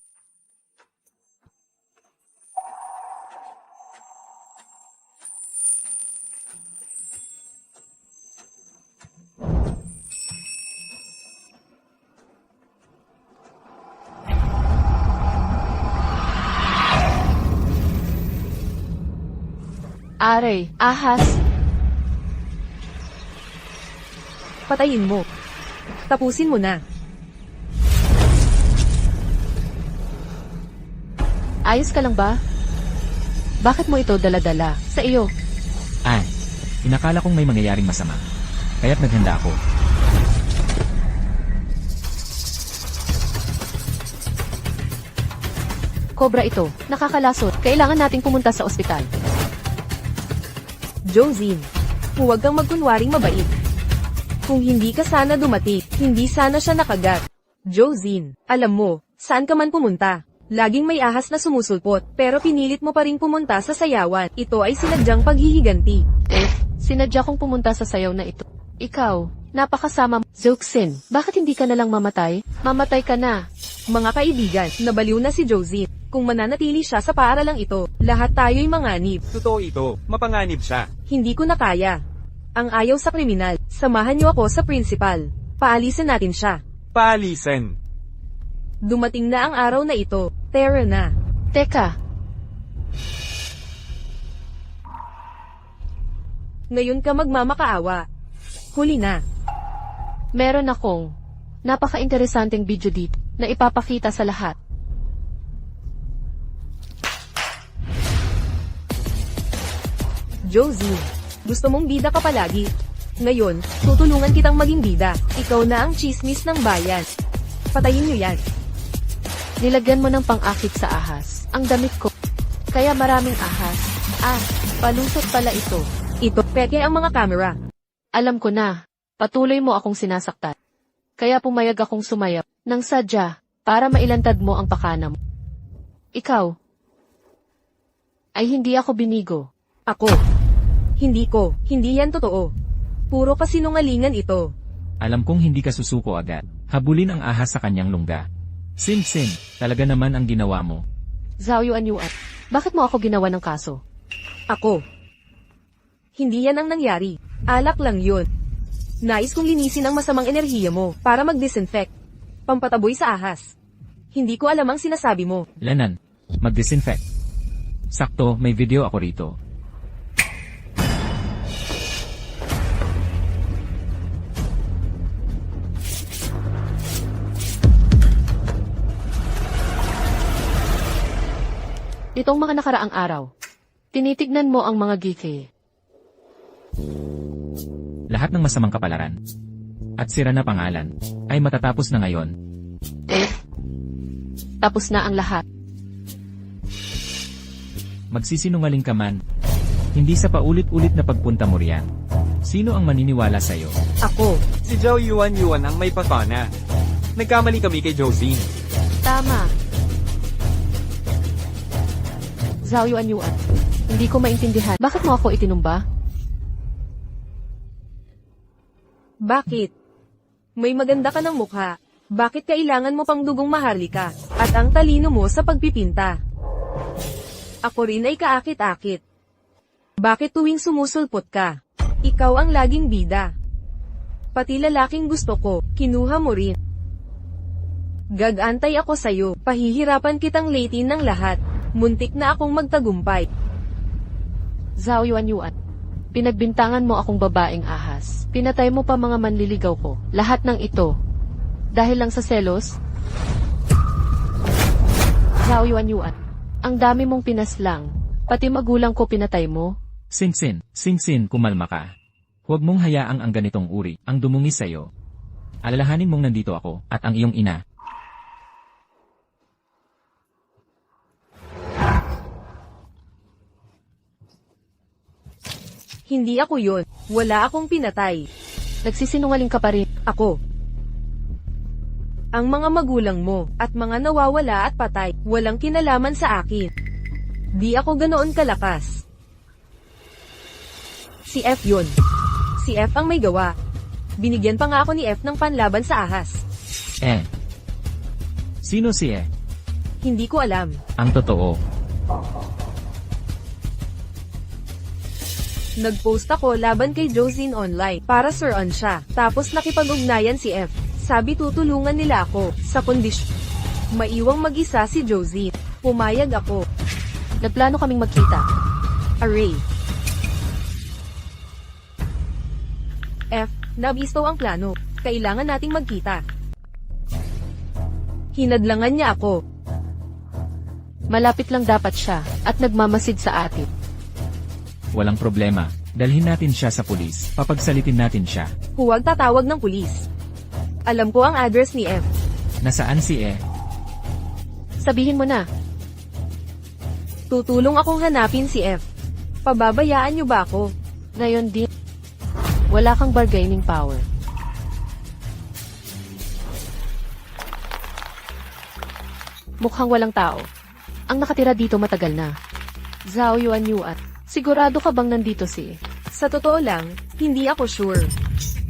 Aray, ahas, Patayin mo. Tapusin mo na. ayos ka lang ba? Bakit mo ito dala-dala sa iyo? Ay, inakala kong may mangyayaring masama. Kaya't naghanda ako. Kobra ito, nakakalasot. Kailangan nating pumunta sa ospital. Josine, huwag kang magkunwaring mabait. Kung hindi ka sana dumating, hindi sana siya nakagat. Josine, alam mo, saan ka man pumunta, laging may ahas na sumusulpot, pero pinilit mo pa rin pumunta sa sayawan. Ito ay sinadyang paghihiganti. Sinadya kong pumunta sa sayaw na ito. Ikaw, napakasama mo. Zuxin, bakit hindi ka nalang mamatay? Mamatay ka na. Mga kaibigan, nabaliw na si Josine. Kung mananatili siya sa paaralang ito, lahat tayo'y manganib. Totoo ito, mapanganib siya. Hindi ko na kaya. Ang ayaw sa kriminal, samahan niyo ako sa principal. Paalisin natin siya. Paalisin. Dumating na ang araw na ito, Tara na. Teka, Ngayon ka magmamakaawa. Huli na. meron akong napaka-interesanteng video dito na ipapakita sa lahat. Josie, gusto mong bida ka palagi. Ngayon, tutulungan kitang maging bida. Ikaw na ang chismis ng bayan. Patayin niyo yan. Nilagyan mo ng pang-akit sa ahas. Ang damit ko. Kaya maraming ahas. Ah, palusot pala ito. Ito, peke ang mga camera. Alam ko na. Patuloy mo akong sinasaktan. Kaya pumayag akong sumayap ng sadya para mailantad mo ang pakana mo. Ikaw ay hindi ako binigo. Ako. Hindi ko. Hindi yan totoo. Puro kasinungalingan ito. Alam kong hindi ka susuko agad. Habulin ang ahas sa kanyang lungga. Sinsin, talaga naman ang ginawa mo. Zhao Yuanyuan, bakit mo ako ginawa ng kaso? Ako. Hindi yan ang nangyari. Alak lang yun. Nais kong linisin ang masamang enerhiya mo para mag-disinfect. Pampataboy sa ahas. Hindi ko alam ang sinasabi mo. Lanan, mag-disinfect. Sakto, may video ako rito. Nitong mga nakaraang araw, tinitignan mo ang mga gike. Lahat ng masamang kapalaran at sira na pangalan ay matatapos na ngayon. Tapos na ang lahat. Magsisinungaling ka man. Hindi sa paulit-ulit na pagpunta mo riyan. Sino ang maniniwala sa'yo? Ako. Si Zhao Yuan ang may pakana. Nagkamali kami kay Josine. Tama. Zhao Yuanyuan, hindi ko maintindihan. Bakit mo ako itinumba? Bakit? May maganda ka ng mukha. Bakit kailangan mo pang dugong maharlika? At ang talino mo sa pagpipinta. Ako rin ay kaakit-akit. Bakit tuwing sumusulpot ka? Ikaw ang laging bida. Pati lalaking gusto ko, kinuha mo rin. Gagantay ako sa'yo, pahihirapan kitang latin ng lahat. Muntik na akong magtagumpay. Zhao Yuanyuan, pinagbintangan mo akong babaeng ahas. Pinatay mo pa mga manliligaw ko. Lahat ng ito. Dahil lang sa selos? Zhao Yuanyuan, ang dami mong pinaslang. Pati magulang ko pinatay mo. Sinsin, kumalma ka. Huwag mong hayaang ang ganitong uri ang dumungis sa'yo. Alalahanin mong nandito ako at ang iyong ina. Hindi ako yun. Wala akong pinatay. Nagsisinungaling ka pa rin. Ako. Ang mga magulang mo at mga nawawala at patay, walang kinalaman sa akin. Di ako ganoon kalakas. Si F yun. Si F ang may gawa. Binigyan pa nga ako ni F ng panlaban sa ahas. Sino si E? Hindi ko alam. Ang totoo. Nag-post ako laban kay Josine online para suron siya. Tapos nakipag-ugnayan si F. Sabi tutulungan nila ako sa kondisyon maiwang mag-isa si Josine. Pumayag ako. Nagplano kaming magkita. Array. F. Nabisto ang plano. Kailangan nating magkita. Hinadlangan niya ako. Malapit lang dapat siya at nagmamasid sa atin. Walang problema. Dalhin natin siya sa pulis. Papagsalitin natin siya. Huwag tatawag ng pulis. Alam ko ang address ni F. Nasaan si E? Sabihin mo na. Tutulong akong hanapin si F. Pababayaan niyo ba ako? Ngayon din. Wala kang bargaining power. Mukhang walang tao. Ang nakatira dito matagal na. Zhao Yuan at sigurado ka bang nandito si? Sa totoo lang, hindi ako sure.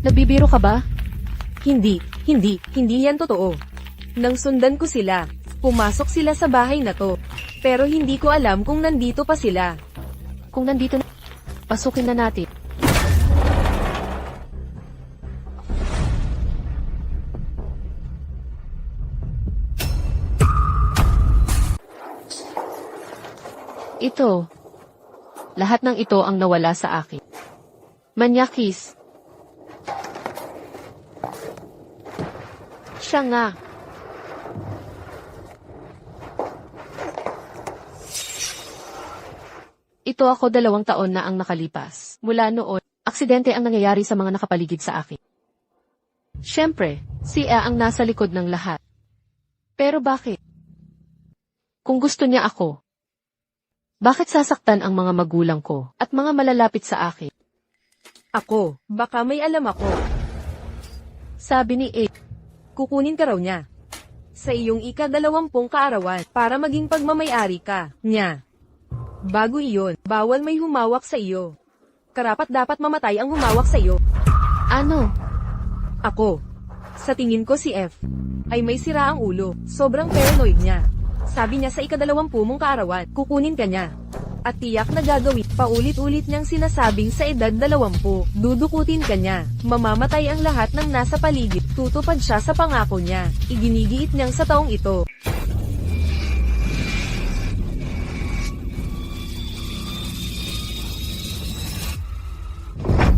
Nabibiro ka ba? Hindi yan totoo. Nang sundan ko sila, pumasok sila sa bahay na to. Pero hindi ko alam kung nandito pa sila. Kung nandito na, pasukin na natin. Ito. Lahat ng ito ang nawala sa akin. Manyakis. Siya nga. Ito ako 2 taon na ang nakalipas. Mula noon, aksidente ang nangyayari sa mga nakapaligid sa akin. Siyempre, si E ang nasa likod ng lahat. Pero bakit? Kung gusto niya ako, bakit sasaktan ang mga magulang ko at mga malalapit sa akin? Ako, baka may alam ako. Sabi ni A. Kukunin ka raw niya. Sa iyong ika-20 kaarawan para maging pagmamayari ka niya. Bago iyon, bawal may humawak sa iyo. Karapat dapat mamatay ang humawak sa iyo. Ano? Ako. Sa tingin ko si F ay may sira ang ulo. Sobrang paranoid niya. Sabi niya sa ika-20 mong kaarawan, kukunin ka niya. At tiyak na gagawin, paulit-ulit niyang sinasabing sa edad 20, dudukutin ka niya. Mamamatay ang lahat ng nasa paligid, tutupad siya sa pangako niya. Iginigiit niyang sa taong ito.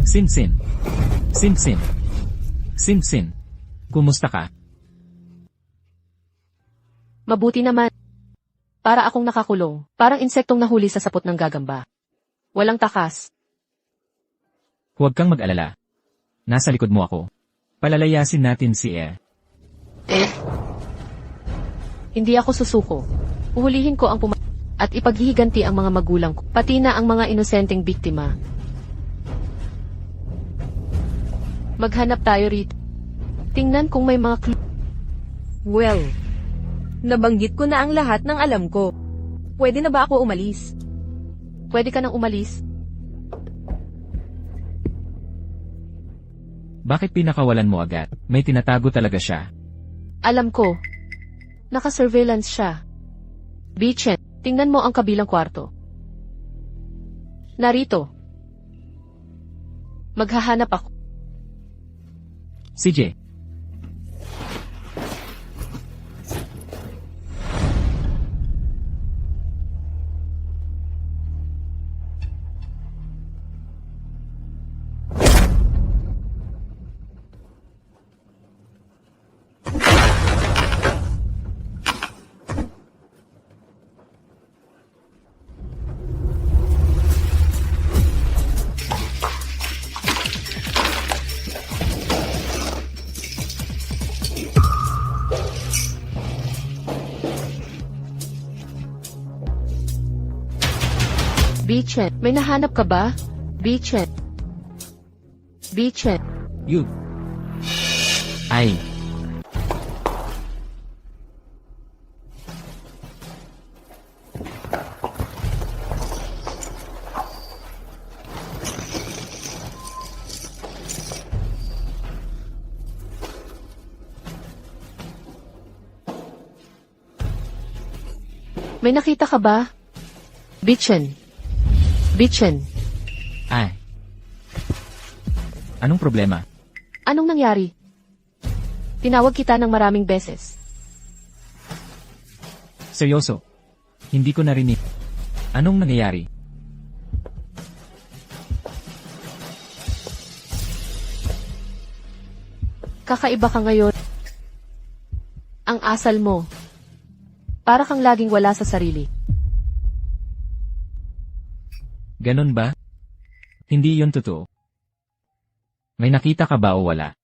Sinsin. Sinsin. Sinsin. Kumusta ka? Mabuti naman. Para akong nakakulong, parang insektong nahuli sa sapot ng gagamba. Walang takas. Huwag kang mag-alala. Nasa likod mo ako. Palalayasin natin si E. Hindi ako susuko. Uhulihin ko ang at ipaghihiganti ang mga magulang ko, pati na ang mga inosenteng biktima. Maghanap tayo rito. Tingnan kung may mga clue. Well, nabanggit ko na ang lahat ng alam ko. Pwede na ba ako umalis? Pwede ka nang umalis? Bakit pinakawalan mo agad? May tinatago talaga siya. Alam ko. Naka-surveillance siya. Bichen, tingnan mo ang kabilang kwarto. Narito. Maghahanap ako. CJ. Bichen, may nahanap ka ba? Bichen. Bichen. You. Ay. May nakita ka ba? Bichen. Bichen. Ay. Anong problema? Anong nangyari? Tinawag kita ng maraming beses. Seryoso. Hindi ko narinig. Anong nangyayari? Kakaiba ka ngayon. Ang asal mo. Para kang laging wala sa sarili. Ganon ba? Hindi yon totoo. May nakita ka ba o wala?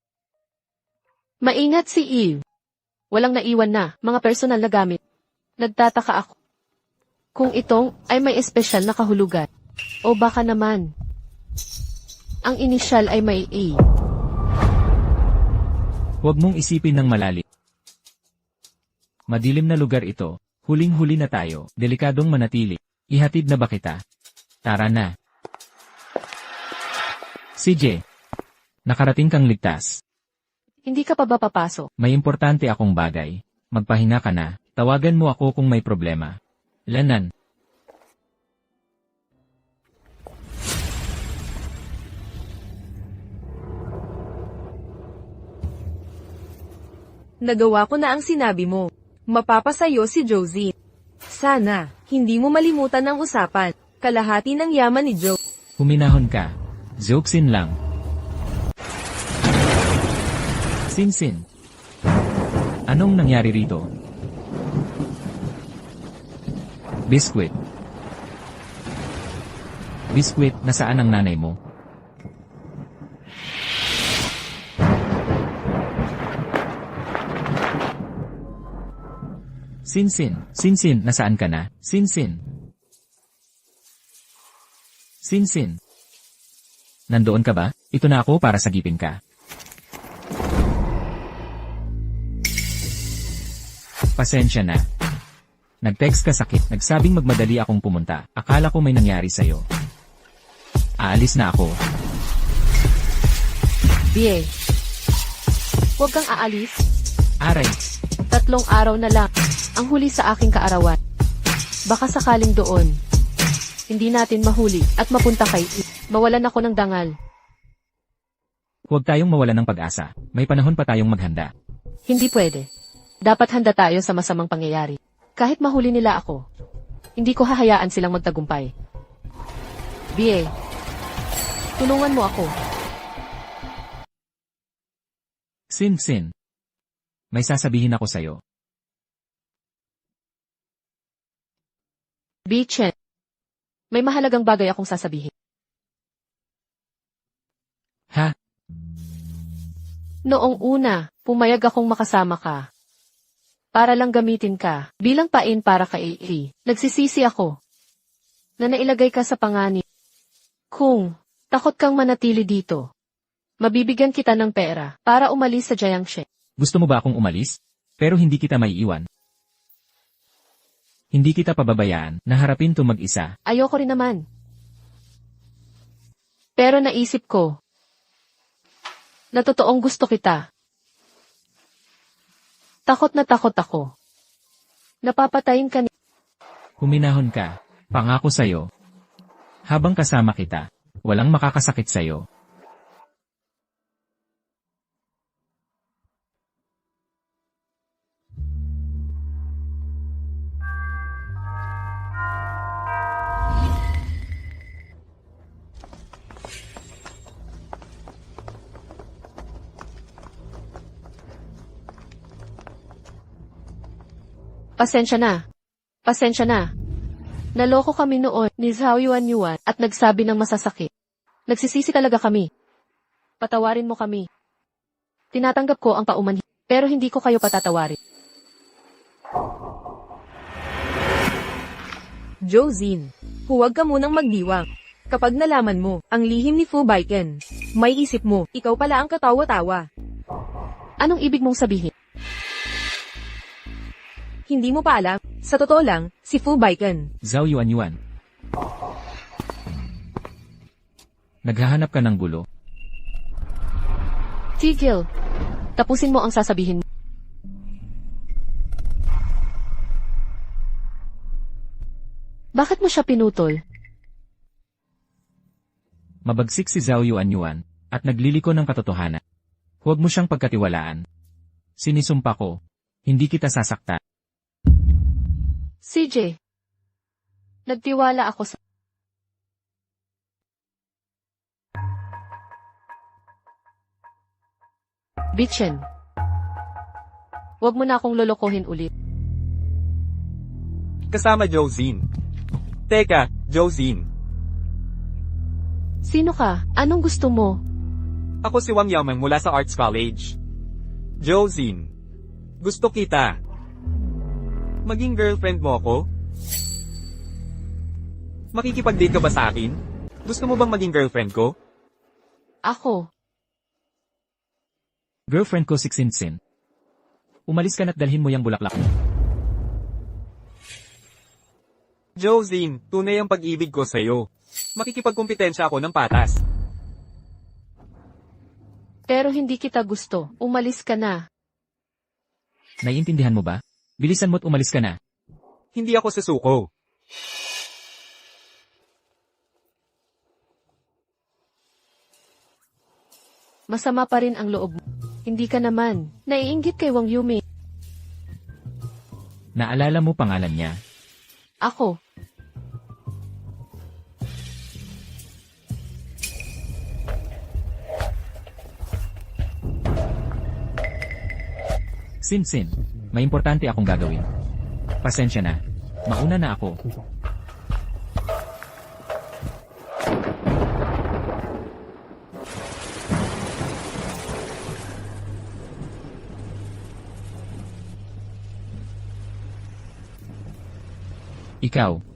Maingat si Eve. Walang naiwan na, mga personal na gamit. Nagtataka ako. Kung itong ay may espesyal na kahulugan. O baka naman. Ang inisyal ay may A. Huwag mong isipin ng malalim. Madilim na lugar ito. Huling-huli na tayo. Delikadong manatili. Ihatid na ba kita? Tara na. CJ. Nakarating kang ligtas. Hindi ka pa ba papasok? May importante akong bagay. Magpahinga ka na. Tawagan mo ako kung may problema. Lanan. Nagawa ko na ang sinabi mo. Mapapasayo si Josie. Sana, hindi mo malimutan ang usapan. Kalahati ng yaman ni Joe. Huminahon ka. Jokesin lang. Sinsin. Anong nangyari rito? Biskwit. Biskwit, nasaan ang nanay mo? Sinsin, Sinsin, nasaan ka na? Sinsin. Sinsin. Nandoon ka ba? Ito na ako para sagipin ka. Pasensya na. Nag-text ka sakit, nagsabing magmadali akong pumunta. Akala ko may nangyari sa'yo. Aalis na ako. BA. Huwag kang aalis. Aray. 3 araw na lang. Ang huli sa aking kaarawan. Baka sakaling doon. Hindi natin mahuli at mapunta kay Eve. Mawalan ako ng dangal. Huwag tayong mawalan ng pag-asa. May panahon pa tayong maghanda. Hindi pwede. Dapat handa tayo sa masamang pangyayari. Kahit mahuli nila ako, hindi ko hahayaan silang magtagumpay. BA, tulungan mo ako. Sin. May sasabihin ako sa'yo. Bichen, may mahalagang bagay akong sasabihin. Ha? Noong una, pumayag akong makasama ka. Para lang gamitin ka, bilang pain para kay AA. Nagsisisi ako na nailagay ka sa panganib. Kung takot kang manatili dito, mabibigyan kita ng pera para umalis sa Jiangxi. Gusto mo ba akong umalis? Pero hindi kita maiiwan. Hindi kita pababayaan na harapin to mag-isa. Ayoko rin naman. Pero naisip ko na totoong gusto kita. Takot na takot ako. Napapatayin ka ni... Huminahon ka. Pangako sa'yo. Habang kasama kita, walang makakasakit sa'yo. Pasensya na. Pasensya na. Naloko kami noon ni Zhao Yuan at nagsabi ng masasakit. Nagsisisi talaga kami. Patawarin mo kami. Tinatanggap ko ang paumanhin, pero hindi ko kayo patatawarin. Josine, huwag ka munang magdiwang. Kapag nalaman mo, ang lihim ni Fu Baiken, may isip mo, ikaw pala ang katawa-tawa. Anong ibig mong sabihin? Hindi mo pa alam, sa totoo lang, si Fu Baiken. Zhao Yuanyuan. Naghahanap ka ng gulo. Tigil. Tapusin mo ang sasabihin mo. Bakit mo siya pinutol? Mabagsik si Zhao Yuanyuan, at nagliliko ng katotohanan. Huwag mo siyang pagkatiwalaan. Sinisumpa ko, hindi kita sasakta. CJ. Nagtiwala ako sa... Bitchen. Huwag mo na akong lolokohin ulit. Kasama Josine. Teka, Josine. Sino ka? Anong gusto mo? Ako si Wang Yaomeng mula sa Arts College. Josine. Gusto kita. Maging girlfriend mo ako? Makikipag-date ka ba sa akin? Gusto mo bang maging girlfriend ko? Ako. Girlfriend ko si Xinxin. Umalis ka na't dalhin mo yung bulaklak mo. Josine, tunay ang pag-ibig ko sa'yo. Makikipagkumpetensya ako ng patas. Pero hindi kita gusto. Umalis ka na. Naiintindihan mo ba? Bilisan mo't umalis ka na. Hindi ako susuko. Masama pa rin ang loob mo. Hindi ka naman. Naiinggit kay Wang Yume. Naalala mo pangalan niya. Ako. Xinxin, may importante akong gagawin. Pasensya na. Mauna na ako. Ikaw.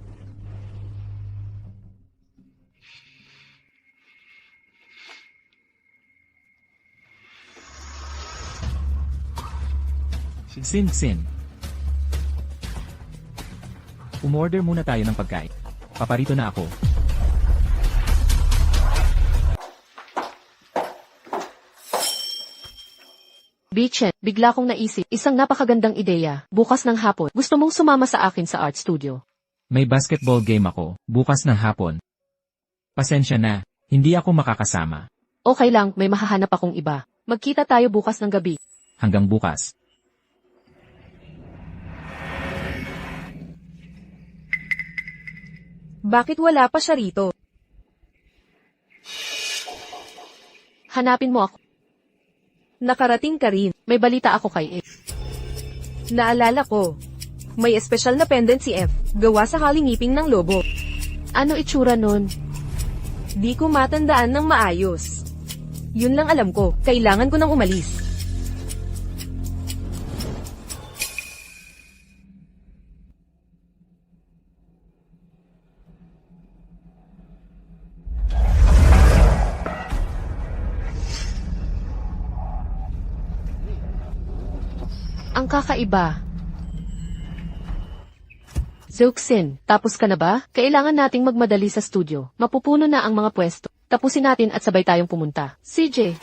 Xinxin. Umorder muna tayo ng pagkain. Paparito na ako. Bitchen, bigla kong naisip, isang napakagandang ideya. Bukas ng hapon, gusto mong sumama sa akin sa art studio. May basketball game ako, bukas ng hapon. Pasensya na, hindi ako makakasama. Okay lang, may mahahanap akong iba. Magkita tayo bukas ng gabi. Hanggang bukas. Bakit wala pa siya rito? Hanapin mo ako. Nakarating ka rin. May balita ako kay F. Naalala ko. May espesyal na pendant si F, gawa sa halingiping ng lobo. Ano itsura nun? Di ko matandaan ng maayos. Yun lang alam ko, kailangan ko nang umalis. Ang kakaiba. Zeuxin, tapos ka na ba? Kailangan nating magmadali sa studio. Mapupuno na ang mga pwesto. Tapusin natin at sabay tayong pumunta. CJ.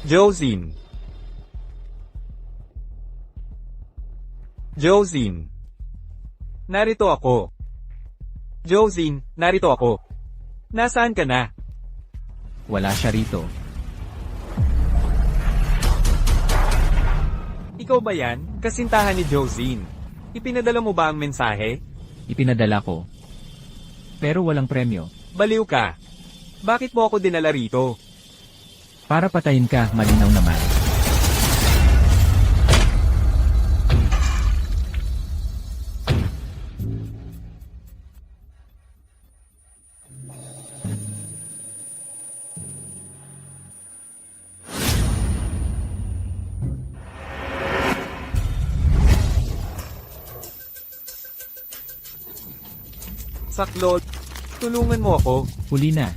Josine. Josine. Narito ako. Josine, narito ako. Nasaan ka na? Wala siya rito. Ikaw ba yan? Kasintahan ni Josine. Ipinadala mo ba ang mensahe? Ipinadala ko. Pero walang premyo. Baliw ka. Bakit mo ako dinala rito? Para patayin ka, malinaw naman. Saklol, tulungan mo ako. Huli na.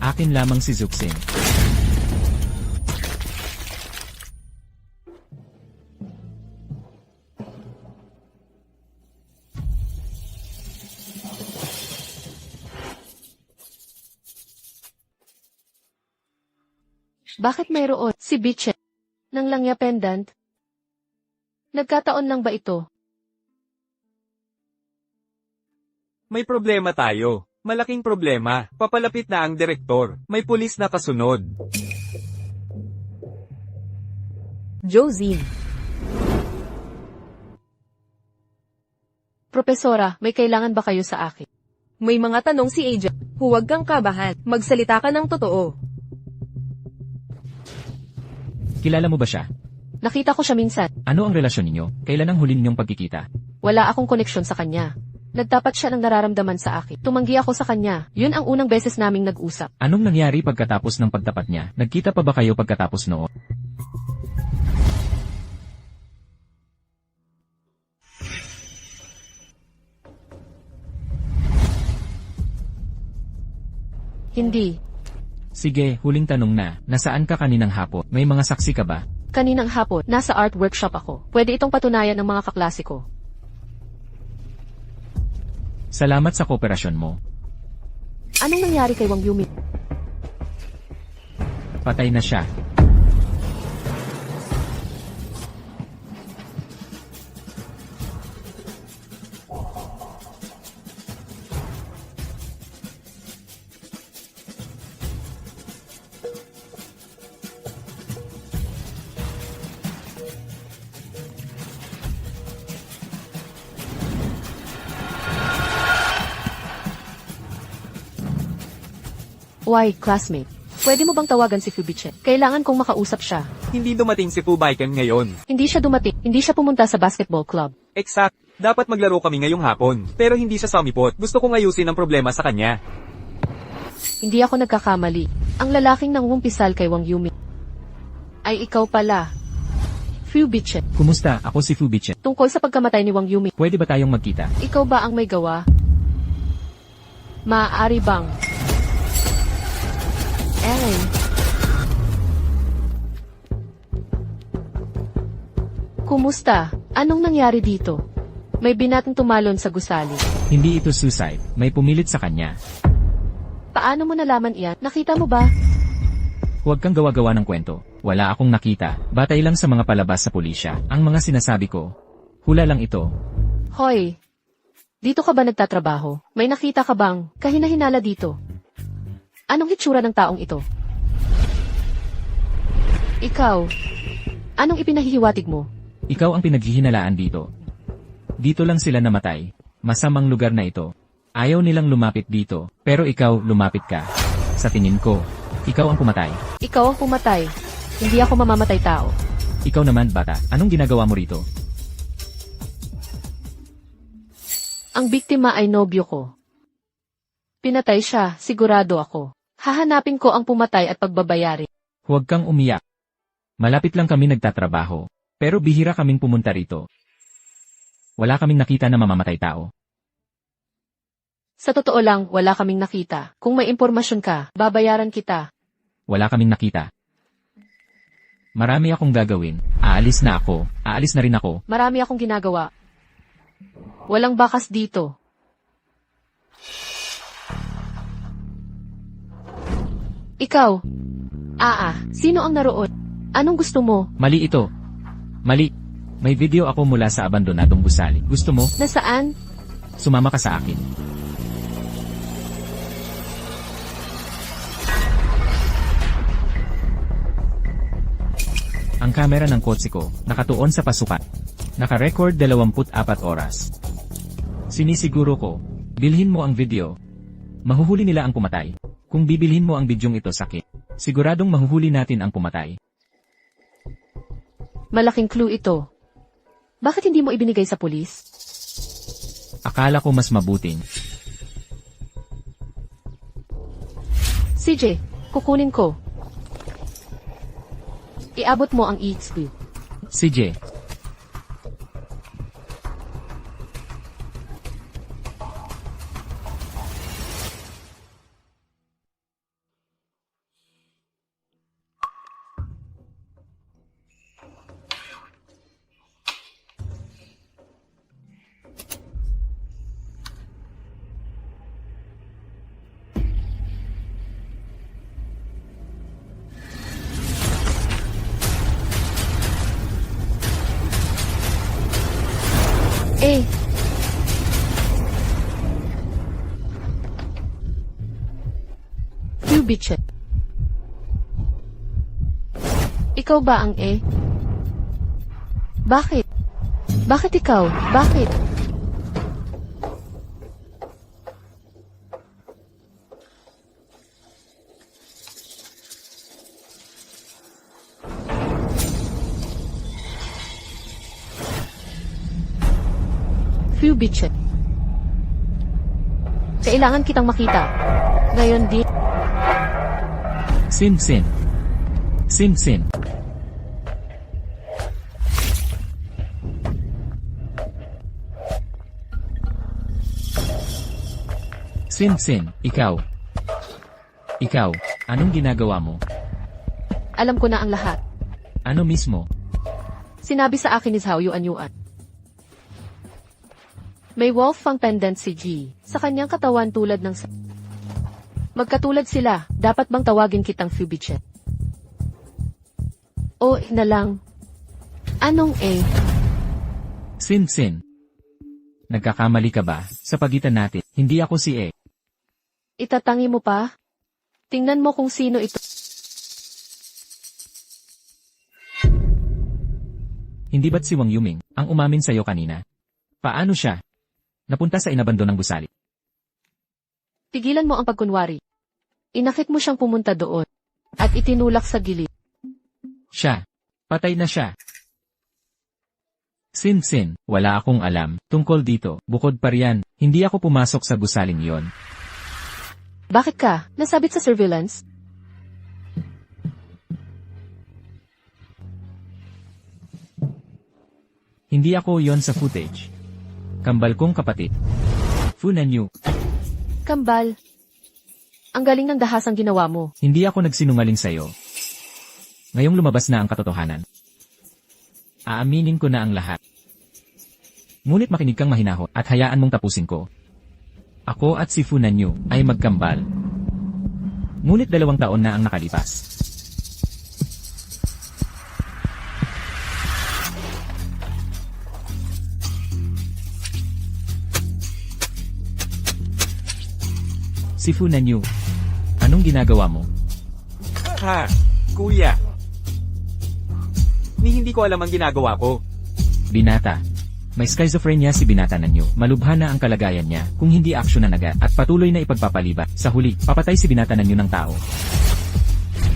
Akin lamang si Zuxin. Bakit mayroon si Biche ng Langya Pendant? Nagkataon lang ba ito? May problema tayo. Malaking problema. Papalapit na ang direktor. May pulis na kasunod. Josine. Propesora, may kailangan ba kayo sa akin? May mga tanong si Agent. Huwag kang kabahan. Magsalita ka ng totoo. Kilala mo ba siya? Nakita ko siya minsan. Ano ang relasyon ninyo? Kailan ang huli ninyong pagkikita? Wala akong koneksyon sa kanya. Nagtapat siya ng nararamdaman sa akin. Tumanggi ako sa kanya. Yun ang unang beses naming nag-usap. Anong nangyari pagkatapos ng pagtapat niya? Nagkita pa ba kayo pagkatapos noon? Hindi. Sige, huling tanong na. Nasaan ka kaninang hapon? May mga saksi ka ba? Kaninang hapon, nasa art workshop ako. Pwede itong patunayan ng mga kaklase ko. Salamat sa kooperasyon mo. Anong nangyari kay Wang Yumi? Patay na siya. Why, classmate? Pwede mo bang tawagan si Fubiche? Kailangan kong makausap siya. Hindi dumating si Fubaiken ngayon. Hindi siya dumating. Hindi siya pumunta sa basketball club. Exact. Dapat maglaro kami ngayong hapon. Pero hindi siya sumipot. Gusto kong ayusin ang problema sa kanya. Hindi ako nagkakamali. Ang lalaking nangungumpisal kay Wang Yumi ay ikaw pala. Fubiche. Kumusta? Ako si Fubiche. Tungkol sa pagkamatay ni Wang Yumi, Pwede ba tayong magkita? ikaw ba ang may gawa? Maaari bang? Ellen. Kumusta? Anong nangyari dito? May binatang tumalon sa gusali. Hindi ito suicide. May pumilit sa kanya. Paano mo nalaman iyan? Nakita mo ba? Huwag kang gawa-gawa ng kwento. Wala akong nakita. Batay lang sa mga palabas sa pulisya. Ang mga sinasabi ko. Hula lang ito. Hoy, dito ka ba nagtatrabaho? May nakita ka bang kahina-hinala dito? Anong hitsura ng taong ito? Ikaw, anong ipinahihiwatig mo? Ikaw ang pinaghihinalaan dito. Dito lang sila namatay. Masamang lugar na ito. Ayaw nilang lumapit dito, pero ikaw lumapit ka. Sa tingin ko, ikaw ang pumatay. Ikaw ang pumatay. Hindi ako mamamatay tao. Ikaw naman, bata. Anong ginagawa mo rito? Ang biktima ay nobyo ko. Pinatay siya, sigurado ako. Hahanapin ko ang pumatay at pagbabayari. Huwag kang umiyak. Malapit lang kami nagtatrabaho. Pero bihira kaming pumunta rito. Wala kaming nakita na mamamatay tao. Sa totoo lang, wala kaming nakita. Kung may impormasyon ka, babayaran kita. Wala kaming nakita. Marami akong gagawin. Aalis na ako. Aalis na rin ako. Marami akong ginagawa. Walang bakas dito. Ikaw. Sino ang naroon? Anong gusto mo? Mali ito. Mali. May video ako mula sa abandonadong gusali. Gusto mo? Nasaan? Sumama ka sa akin. Ang kamera ng kotse ko, nakatuon sa pasukan. Naka-record 24 oras. Sinisiguro ko, bilhin mo ang video. Mahuhuli nila ang pumatay. Kung bibilhin mo ang bidyong ito sakit. Siguradong mahuhuli natin ang pumatay. Malaking clue ito. Bakit hindi mo ibinigay sa pulis? Akala ko mas mabuting. CJ, kukunin ko. Iabot mo ang EXP. CJ, Eh. You bitch. Ikaw ba ang Bakit? Bakit ikaw? Bakit? Few bitch. Kailangan kitang makita. Ngayon di. Sin Sin. Sin Sin. Sin Sin, ikaw. Ikaw, anong ginagawa mo? Alam ko na ang lahat. Ano mismo? Sinabi sa akin ni Zhao Yuan. May wolf fang pendant si G sa kanyang katawan tulad ng magkatulad sila, dapat bang tawagin kitang Fubichet? O na lang. Anong Sin Sin. Nagkakamali ka ba sa pagitan natin? Hindi ako si Itatangi mo pa? Tingnan mo kung sino ito. Hindi ba't si Wang Yuming ang umamin sa'yo kanina? Paano siya? Napunta sa inabando ng gusali. Tigilan mo ang pagkunwari. Inakit mo siyang pumunta doon. At itinulak sa gilid. Siya. Patay na siya. Sin Sin, wala akong alam tungkol dito. Bukod pa riyan, hindi ako pumasok sa gusaling yon. Bakit ka? Nasabit sa surveillance? Hindi ako yon sa footage. Kambal kong kapatid. Funanyu. Kambal. Ang galing ng dahasang ginawa mo. Hindi ako nagsinungaling sa'yo. Ngayong lumabas na ang katotohanan. Aaminin ko na ang lahat. Ngunit makinig kang mahinahon at hayaan mong tapusin ko. Ako at si Funanyu ay magkambal. Ngunit 2 taon na ang nakalipas. Si Funanyu, anong ginagawa mo? Ha, kuya. Ni hindi ko alam ang ginagawa ko. Binata. May schizophrenia si Binata Nanyo. Malubha na ang kalagayan niya kung hindi aksyonan agad at patuloy na ipagpapalibat. Sa huli, papatay si Binata Nanyo ng tao.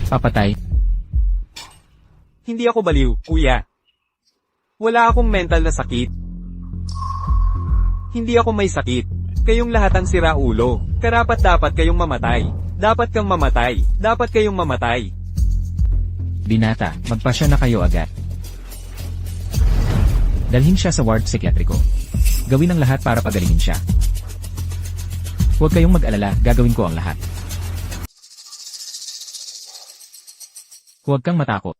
Papatay? Hindi ako baliw, kuya. Wala akong mental na sakit. Hindi ako may sakit. Kayong lahat ang siraulo. Karapat-dapat kayong mamatay. Dapat kang mamatay. Dapat kayong mamatay. Binata, magpasya na kayo agad. Dalhin siya sa ward psikiatriko. Gawin ang lahat para pagalingin siya. Huwag kayong mag-alala, gagawin ko ang lahat. Huwag kang matakot.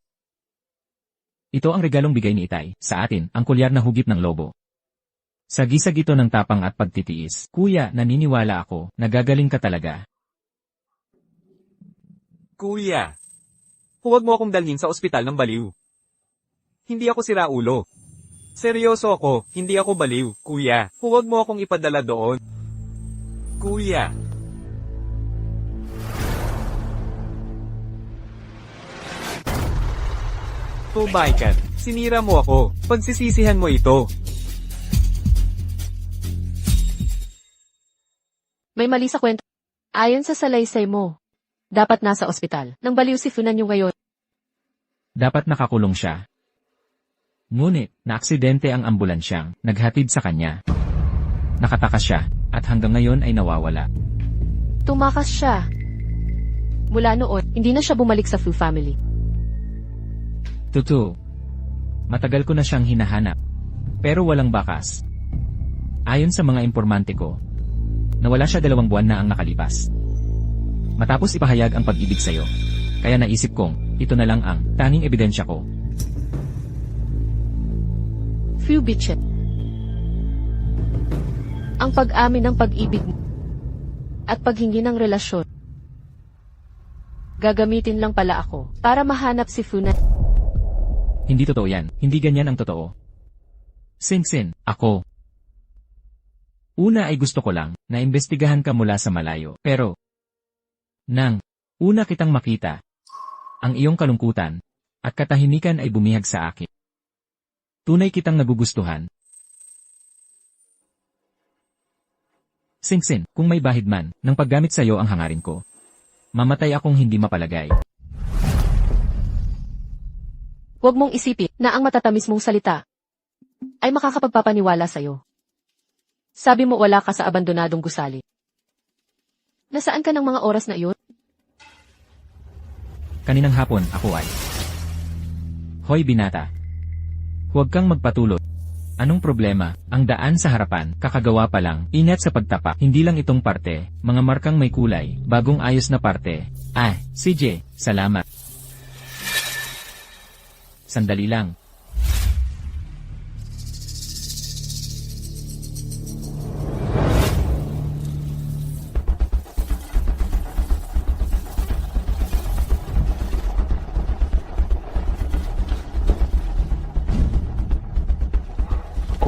Ito ang regalong bigay ni Itay sa atin, ang kulyar na hugip ng lobo. Sagisag ito ng tapang at pagtitiis. Kuya, naniniwala ako, nagagaling ka talaga. Kuya, huwag mo akong dalhin sa ospital ng baliw. Hindi ako siraulo. Seryoso ako, hindi ako baliw, kuya. Huwag mo akong ipadala doon. Kuya. Tubaikan, sinira mo ako. Pagsisisihan mo ito. May mali sa kwento. Ayon sa salaysay mo, Dapat nasa ospital. Nang baliw si Funanyo ngayon. Dapat nakakulong siya. Ngunit, naaksidente ang ambulansyang naghatid sa kanya. Nakatakas siya, at hanggang ngayon ay nawawala. Tumakas siya. Mula noon, hindi na siya bumalik sa Fu family. Totoo. Matagal ko na siyang hinahanap. Pero walang bakas. Ayon sa mga impormante ko, nawala siya 2 buwan na ang nakalipas. Matapos ipahayag ang pag-ibig sa'yo, kaya naisip kong, ito na lang ang tanging ebidensya ko. Fu Bichet. Ang pag-amin ng pag-ibig mo at paghingi ng relasyon. Gagamitin lang pala ako para mahanap si Funan. Hindi totoo yan. Hindi ganyan ang totoo. Sing-sin, ako. Una ay gusto ko lang na imbestigahan ka mula sa malayo. Pero, nang una kitang makita, ang iyong kalungkutan at katahimikan ay bumihag sa akin. Tunay kitang nagugustuhan. Sing-sin, kung may bahid man ng paggamit sa iyo ang hangarin ko, mamatay akong hindi mapalagay. Huwag mong isipin na ang matatamis mong salita ay makakapagpapaniwala sa'yo. Sabi mo wala ka sa abandonadong gusali. Nasaan ka ng mga oras na iyon? Kaninang hapon ako ay, Hoy binata. Huwag kang magpatulot. Anong problema? Ang daan sa harapan, kakagawa pa lang, ingat sa pagtapak. Hindi lang itong parte, mga markang may kulay, bagong ayos na parte. CJ, salamat. Sandali lang.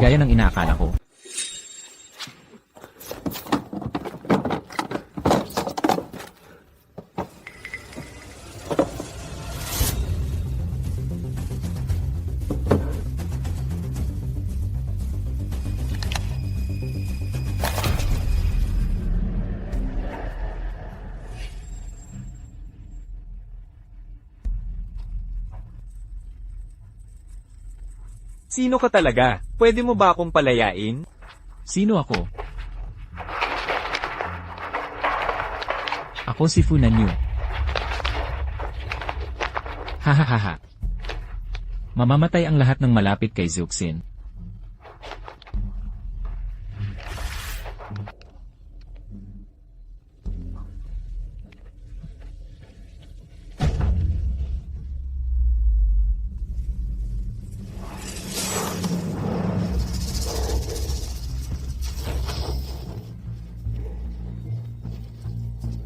Gaya ng inaakala ko. Sino ka talaga? Pwede mo ba akong palayain? Sino ako? Ako si Funanyo. Hahaha. Mamamatay ang lahat ng malapit kay Zuxin.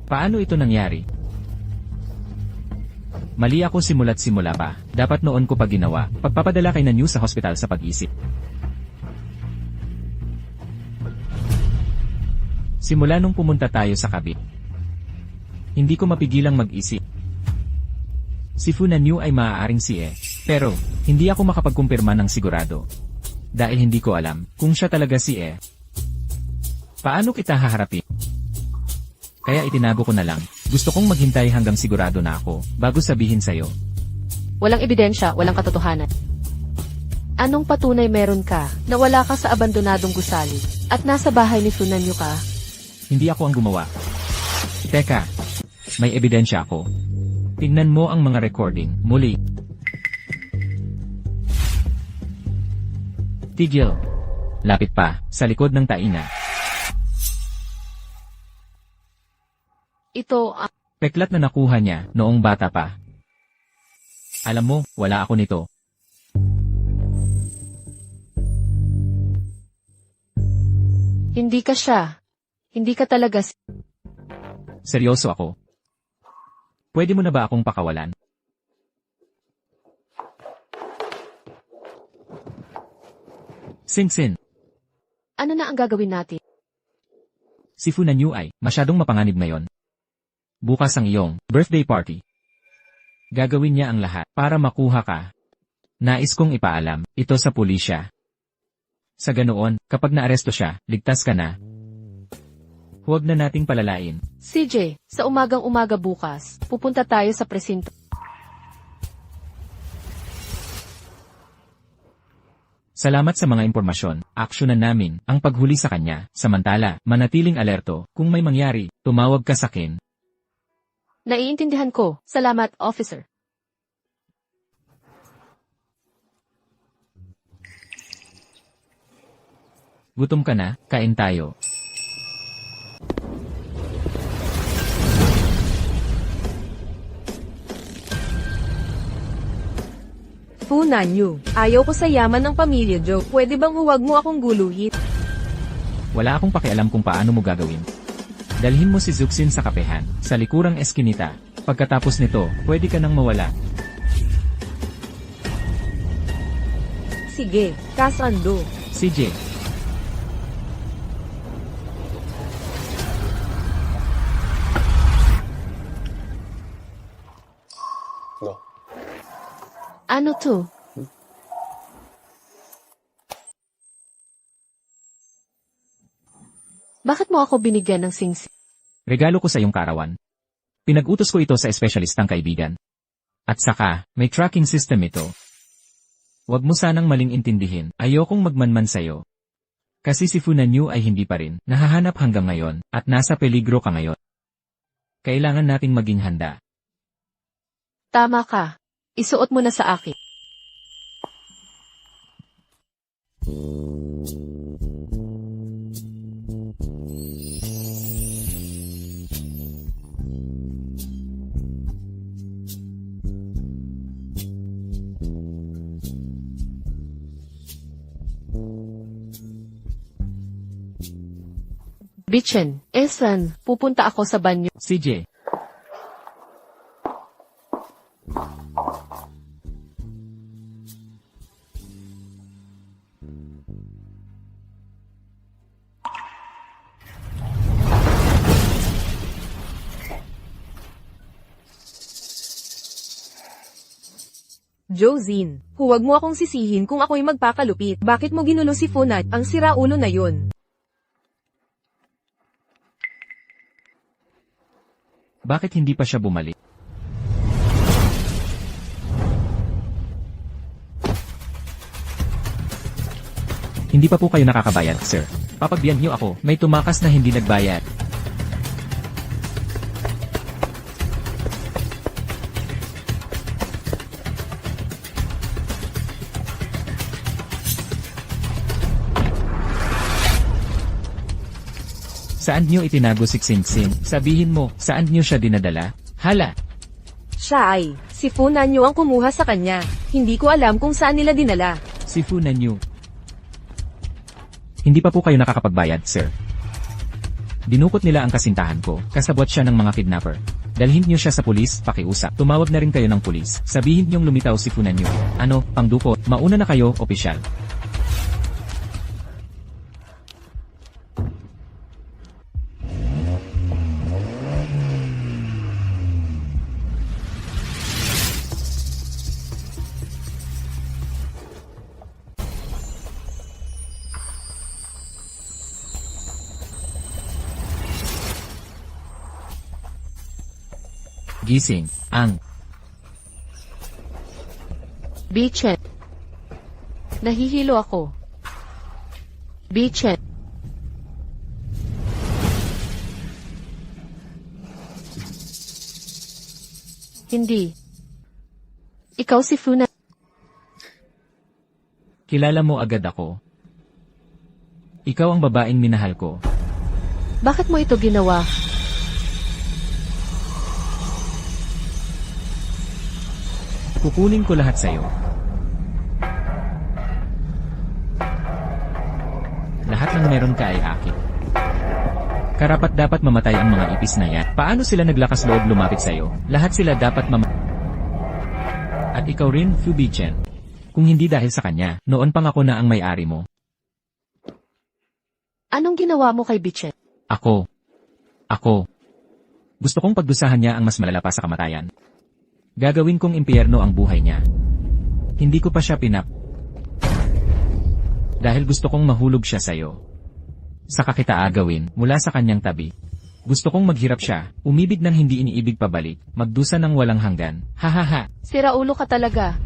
Paano ito nangyari? Mali ako simula't simula pa. Dapat noon ko pa ginawa. Pagpapadala kay Nanyu sa hospital sa pag-isip. Simula nung pumunta tayo sa kabit, hindi ko mapigilang mag-isip. Si Funanyu ay maaaring si pero hindi ako makapagkumpirma ng sigurado. Dahil hindi ko alam kung siya talaga si Paano kita haharapin? Kaya itinago ko na lang. Gusto kong maghintay hanggang sigurado na ako, bago sabihin sa'yo. Walang ebidensya, walang katotohanan. Anong patunay meron ka na wala ka sa abandonadong gusali at nasa bahay ni Funanyo ka? Hindi ako ang gumawa. Teka, may ebidensya ako. Tingnan mo ang mga recording, muli. Tigil. Lapit pa, sa likod ng taina. Ito Peklat na nakuha niya noong bata pa. Alam mo, wala ako nito. hindi ka siya. Hindi ka talaga Seryoso ako. Pwede mo na ba akong pakawalan? Sing-sin. Ano na ang gagawin natin? Si Funanyu ay masyadong mapanganib ngayon. Bukas ang iyong birthday party. Gagawin niya ang lahat para makuha ka. Nais kong ipaalam ito sa pulisya. Sa ganoon, kapag naaresto siya, ligtas ka na. Huwag na nating palalain. CJ, sa umagang-umaga bukas, pupunta tayo sa presinto. Salamat sa mga impormasyon. Aksyonan namin ang paghuli sa kanya. Samantala, manatiling alerto. Kung may mangyari, tumawag ka sa akin. Naiintindihan ko. Salamat, officer. Gutom ka na, kain tayo. Fu Nanyu, ayaw ko sa yaman ng pamilya Joe. Pwede bang huwag mo akong guluhin? Wala akong pakialam kung paano mo gagawin. Dalhin mo si Zuxin sa kapehan, sa likurang eskinita. Pagkatapos nito, pwede ka nang mawala. Sige, kasando. CJ, Ano to? Bakit mo ako binigyan ng singsing? regalo ko sa iyong kaarawan. Pinag-utos ko ito sa espesyalistang kaibigan. At saka, may tracking system ito. Huwag mo sanang maling intindihin, ayokong magmanman sa'yo. Kasi si Fu Nanyu ay hindi pa rin, nahahanap hanggang ngayon, at nasa peligro ka ngayon. Kailangan nating maging handa. Tama ka. Isuot mo na sa akin. Bitchen, Esan, pupunta ako sa banyo. CJ, Josine, huwag mo akong sisihin kung ako'y magpakalupit. Bakit mo ginulo si Funat, ang siraulo na yun? bakit hindi pa siya bumalik? Hindi pa po kayo nakakabayad, sir. Papagbiyan niyo ako, may tumakas na hindi nagbayad. Saan niyo itinago si Xingxing? Sabihin mo, saan niyo siya dinadala? Hala! Siya ay, si Funanyo ang kumuha sa kanya. Hindi ko alam kung saan nila dinala. Si Fu Nanyu. Hindi pa po kayo nakakapagbayad, sir. Dinukot nila ang kasintahan ko, kasabot siya ng mga kidnapper. Dalhin niyo siya sa pulis, pakiusap. Tumawag na rin kayo ng pulis. Sabihin niyong lumitaw si Fu Nanyu. Ano, pangdukot, mauna na kayo, opisyal. Gising, ang Bitchen. Nahihilo ako. Bitchen. Hindi. Ikaw si Funa. kilala mo agad ako. Ikaw ang babaeng minahal ko. Bakit mo ito ginawa? Kukunin ko lahat sa'yo. Lahat ng meron ka ay akin. Karapat dapat mamatay ang mga ipis na yan. Paano sila naglakas loob lumapit sa'yo? Lahat sila dapat At ikaw rin, Fu Bichen. Kung hindi dahil sa kanya, noon pang ako na ang may-ari mo. Anong ginawa mo kay Bitchen? Ako. Gusto kong pagdusahan niya ang mas malala pa sa kamatayan. Gagawin kong impyerno ang buhay niya. Hindi ko pa siya Dahil gusto kong mahulog siya sa'yo. Saka kita agawin mula sa kanyang tabi. Gusto kong maghirap siya, umibig ng hindi iniibig pabalik, magdusa ng walang hanggan. Hahaha. Sira ulo ka talaga.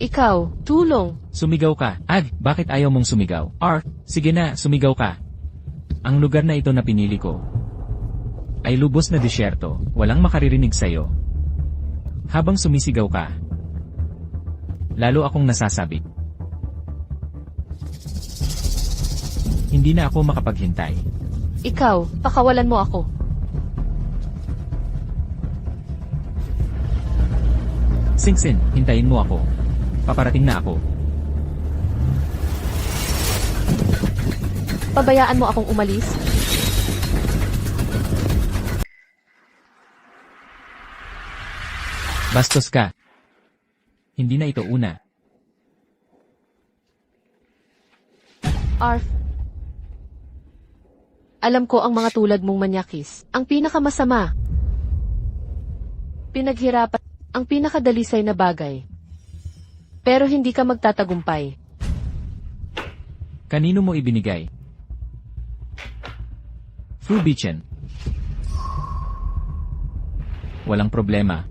Ikaw, tulong. Sumigaw ka. Ag, bakit ayaw mong sumigaw? Sige na, sumigaw ka. Ang lugar na ito na pinili ko ay lubos na disyerto, walang makaririnig sa'yo. Habang sumisigaw ka, lalo akong nasasabik. Hindi na ako makapaghintay. Ikaw, pakawalan mo ako. Singsin, hintayin mo ako. Paparating na ako. Pabayaan mo akong umalis? Bastos ka. Hindi na ito una. Arf. Alam ko ang mga tulad mong manyakis. Ang pinakamasama. Pinaghirapan. Ang pinakadalisay na bagay. Pero hindi ka magtatagumpay. Kanino mo ibinigay? Frubichen. Walang problema.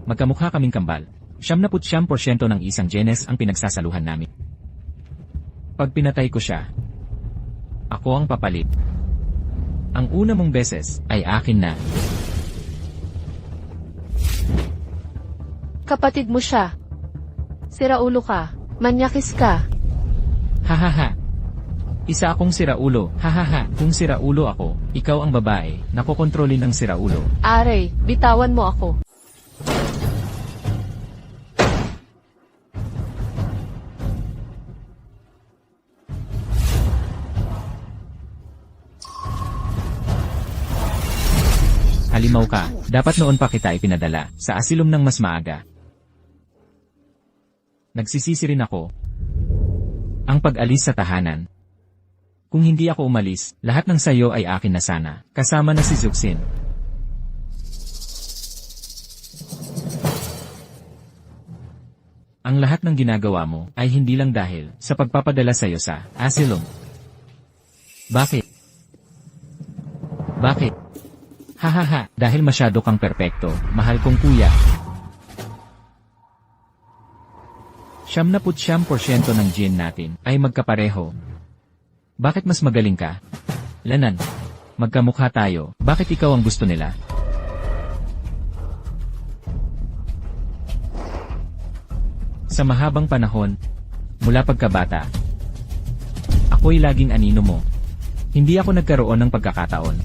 Magkamukha kaming kambal. 99% ng isang genes ang pinagsasaluhan namin. Pag pinatay ko siya, ako ang papalit. Ang una mong beses ay akin na. Kapatid mo siya. Siraulo ka. Manyakis ka. Hahaha. Isa akong siraulo. Hahaha. Kung siraulo ako, ikaw ang babae, nakokontrolin ang siraulo. Aray, bitawan mo ako. Halimaw ka, dapat noon pa kita ipinadala sa asilum ng mas maaga. Nagsisisi rin ako. Ang pag-alis sa tahanan. Kung hindi ako umalis, lahat ng sayo ay akin na sana, kasama na si Zuxin. Ang lahat ng ginagawa mo ay hindi lang dahil sa pagpapadala sayo sa asilum. Bakit? Bakit? Hahaha, dahil masyado kang perpekto, mahal kong kuya. 99% ng gene natin ay magkapareho. Bakit mas magaling ka? Lanan, magkamukha tayo, bakit ikaw ang gusto nila? Sa mahabang panahon, mula pagkabata, ako'y laging anino mo. Hindi ako nagkaroon ng pagkakataon.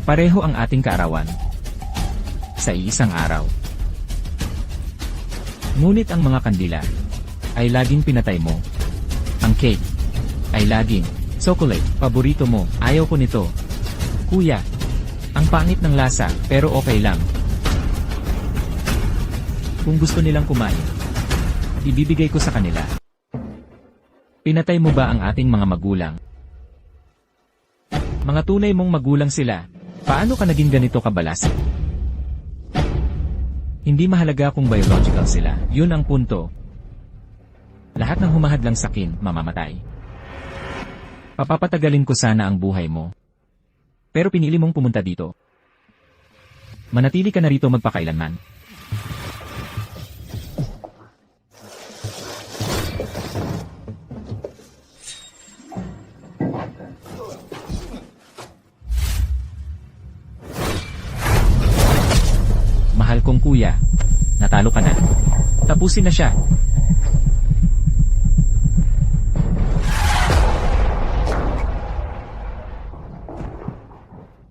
Pareho ang ating kaarawan. Sa iisang araw. Ngunit ang mga kandila ay laging pinatay mo. Ang cake ay laging chocolate, paborito mo, ayaw ko nito. Kuya, ang pangit ng lasa, pero okay lang. Kung gusto nilang kumain, ibibigay ko sa kanila. Pinatay mo ba ang ating mga magulang? Mga tunay mong magulang sila. Paano ka naging ganito kabalas? Hindi mahalaga kung biological sila, yun ang punto. Lahat ng humahadlang sakin, mamamatay. Papapatagalin ko sana ang buhay mo. Pero pinili mong pumunta dito. Manatili ka na rito magpakailanman. Mahal kong kuya, natalo ka na. Tapusin na siya.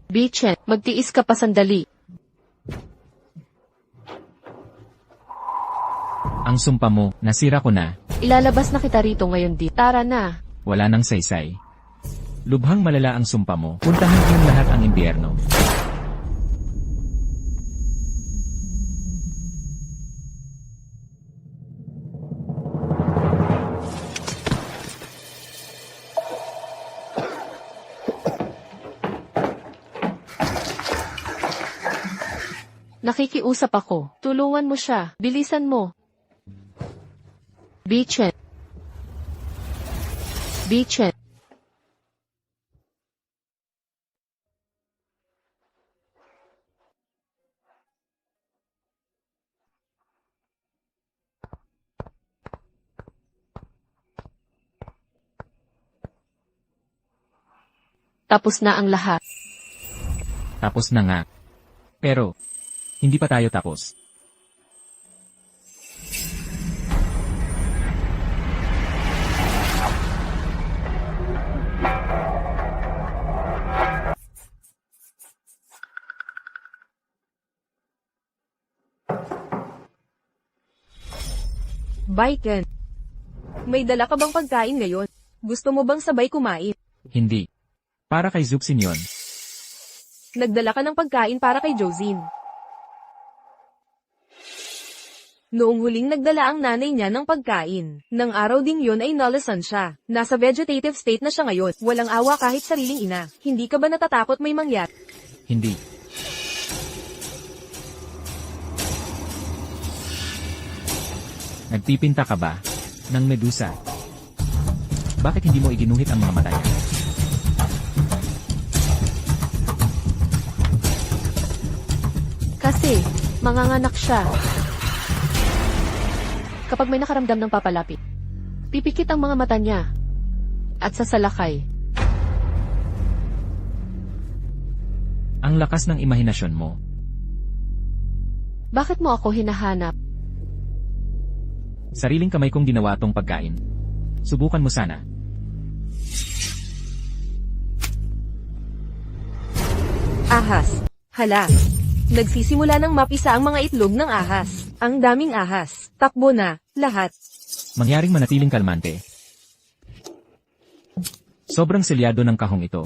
Bichen, magtiis ka pa sandali. Ang sumpa mo, nasira ko na. Ilalabas na kita rito ngayon di. Tara na. Wala nang saysay. Lubhang malala ang sumpa mo. Puntahan kayong lahat ang impyerno. Nakikiusap ako. Tulungan mo siya. Bilisan mo. Bichen. Bichen. Tapos na ang lahat. Tapos na nga. Pero, hindi pa tayo tapos. Baiken. May dala ka bang pagkain ngayon? Gusto mo bang sabay kumain? Hindi. Para kay Zuxin yon. Nagdala ka ng pagkain para kay Josine. Noong huling nagdala ang nanay niya ng pagkain, nang araw ding yon ay nalasan siya. Nasa vegetative state na siya ngayon, walang awa kahit sariling ina. Hindi ka ba natatakot may mangyari? Hindi. Nagpipinta ka ba ng medusa? Bakit hindi mo iginuhit ang mga mata niya? Kasi, manganganak siya. Kapag may nakaramdam ng papalapit, pipikit ang mga mata niya at sasalakay. Ang lakas ng imahinasyon mo. Bakit mo ako hinahanap? Sariling kamay kong ginawa tong pagkain. Subukan mo sana. Ahas. Hala. Nagsisimula ng mapisa ang mga itlog ng ahas. Ang daming ahas. Takbo na, lahat. Mangyaring manatiling kalmante. Sobrang selyado ng kahong ito.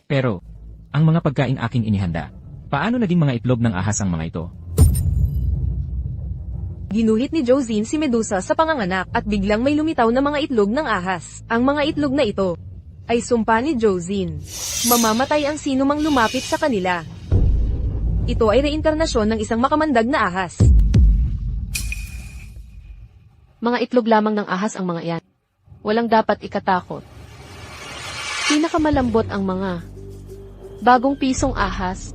Pero, ang mga pagkain aking inihanda, paano naging mga itlog ng ahas ang mga ito? Ginuhit ni Josine si Medusa sa panganganak at biglang may lumitaw na mga itlog ng ahas. Ang mga itlog na ito ay sumpa ni Josine. Mamamatay ang sino mang lumapit sa kanila. Ito ay reinkarnasyon ng isang makamandag na ahas. Mga itlog lamang ng ahas ang mga iyan. Walang dapat ikatakot. Pinakamalambot ang mga bagong pisong ahas.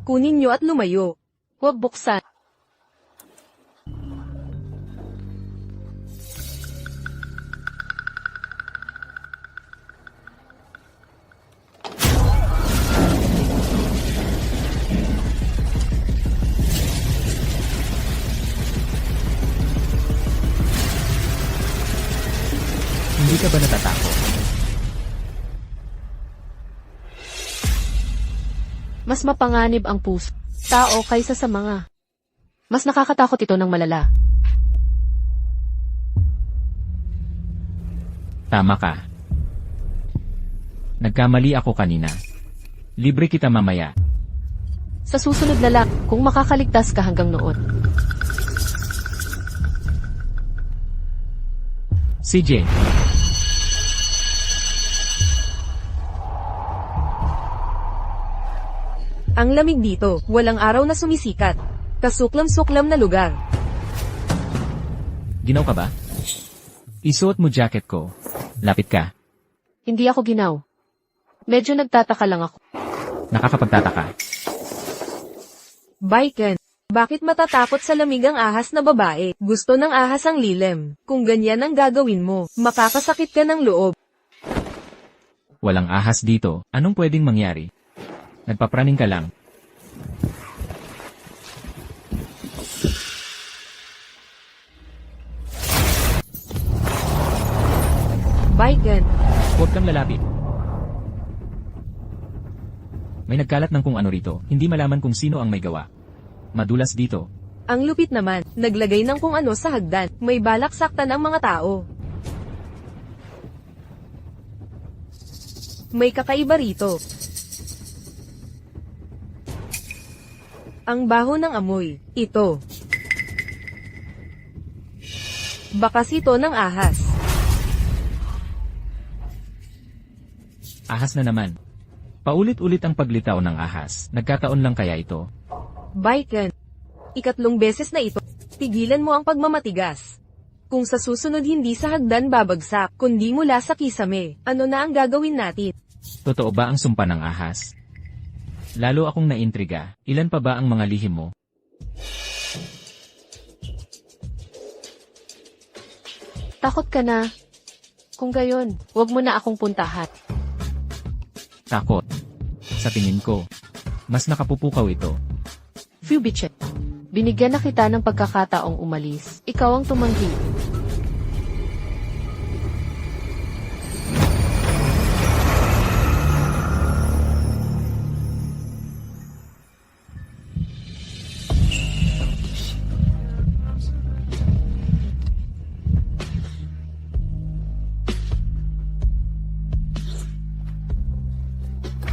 Kunin niyo at lumayo. Huwag buksan. Hindi ka ba natatakot? Mas mapanganib ang puso, tao kaysa sa mga. Mas nakakatakot ito ng malala. Tama ka. Nagkamali ako kanina. Libre kita mamaya. Sa susunod na lang, kung makakaligtas ka hanggang noon. CJ. Ang lamig dito, walang araw na sumisikat. Kasuklam-suklam na lugar. Ginaw ka ba? Isuot mo jacket ko. Lapit ka. Hindi ako ginaw. Medyo nagtataka lang ako. Nakakapagtataka. Baiken. Bakit matatakot sa lamig ang ahas na babae? Gusto ng ahas ang lilim. Kung ganyan ang gagawin mo, makakasakit ka ng loob. Walang ahas dito. Anong pwedeng mangyari? Nagpapraning ka lang. Baiken. Huwag kang lalapit. May nagkalat ng kung ano rito. Hindi malaman kung sino ang may gawa. Madulas dito. Ang lupit naman, naglagay ng kung ano sa hagdan. May balak saktan ang mga tao. May kakaiba rito. Ang baho ng amoy. Ito. Bakas ito ng ahas. Ahas na naman. Paulit-ulit ang paglitaw ng ahas. Nagkataon lang kaya ito? Baiken. Ikatlong beses na ito. Tigilan mo ang pagmamatigas. Kung sa susunod hindi sa hagdan babagsak, kundi mula sa kisame, ano na ang gagawin natin? Totoo ba ang sumpa ng ahas? Lalo akong naintriga, ilan pa ba ang mga lihim mo? Takot ka na. Kung gayon, huwag mo na akong puntahan. Takot. Sa tingin ko, mas nakapupukaw ito. Fubichet. Binigyan na kita ng pagkakataong umalis. Ikaw ang tumanggi.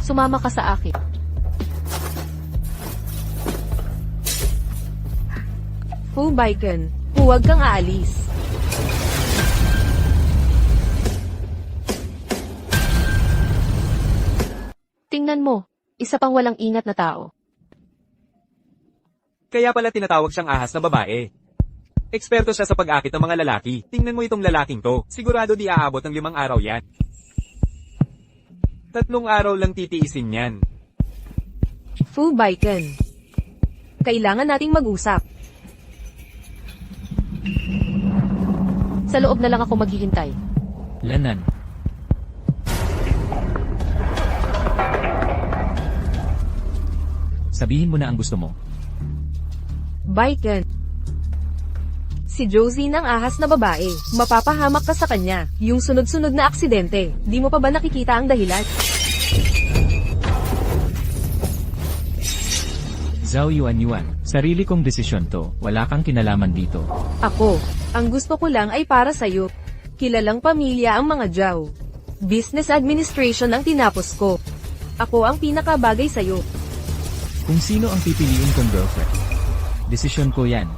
Sumama ka sa akin. Fullbaiken, huwag kang aalis. Tingnan mo, isa pang walang ingat na tao. Kaya pala tinatawag siyang ahas na babae. Eksperto siya sa pag-akit ng mga lalaki. Tingnan mo itong lalaking to. Sigurado di aabot ng 5 araw yan. 3 araw lang titiisin yan. Fullbaiken. Kailangan nating mag-usap. Sa loob na lang ako maghihintay. Lanan. Sabihin mo na ang gusto mo. Baiken. Si Josie ng ahas na babae, mapapahamak ka sa kanya. Yung sunod-sunod na aksidente, di mo pa ba nakikita ang dahilan? Zhao Yuan, sarili kong desisyon to, wala kang kinalaman dito. Ako, ang gusto ko lang ay para sa'yo. Kilalang pamilya ang mga Zhao. Business administration ang tinapos ko. Ako ang pinakabagay sa'yo. Kung sino ang pipiliin kong girlfriend. Desisyon ko yan.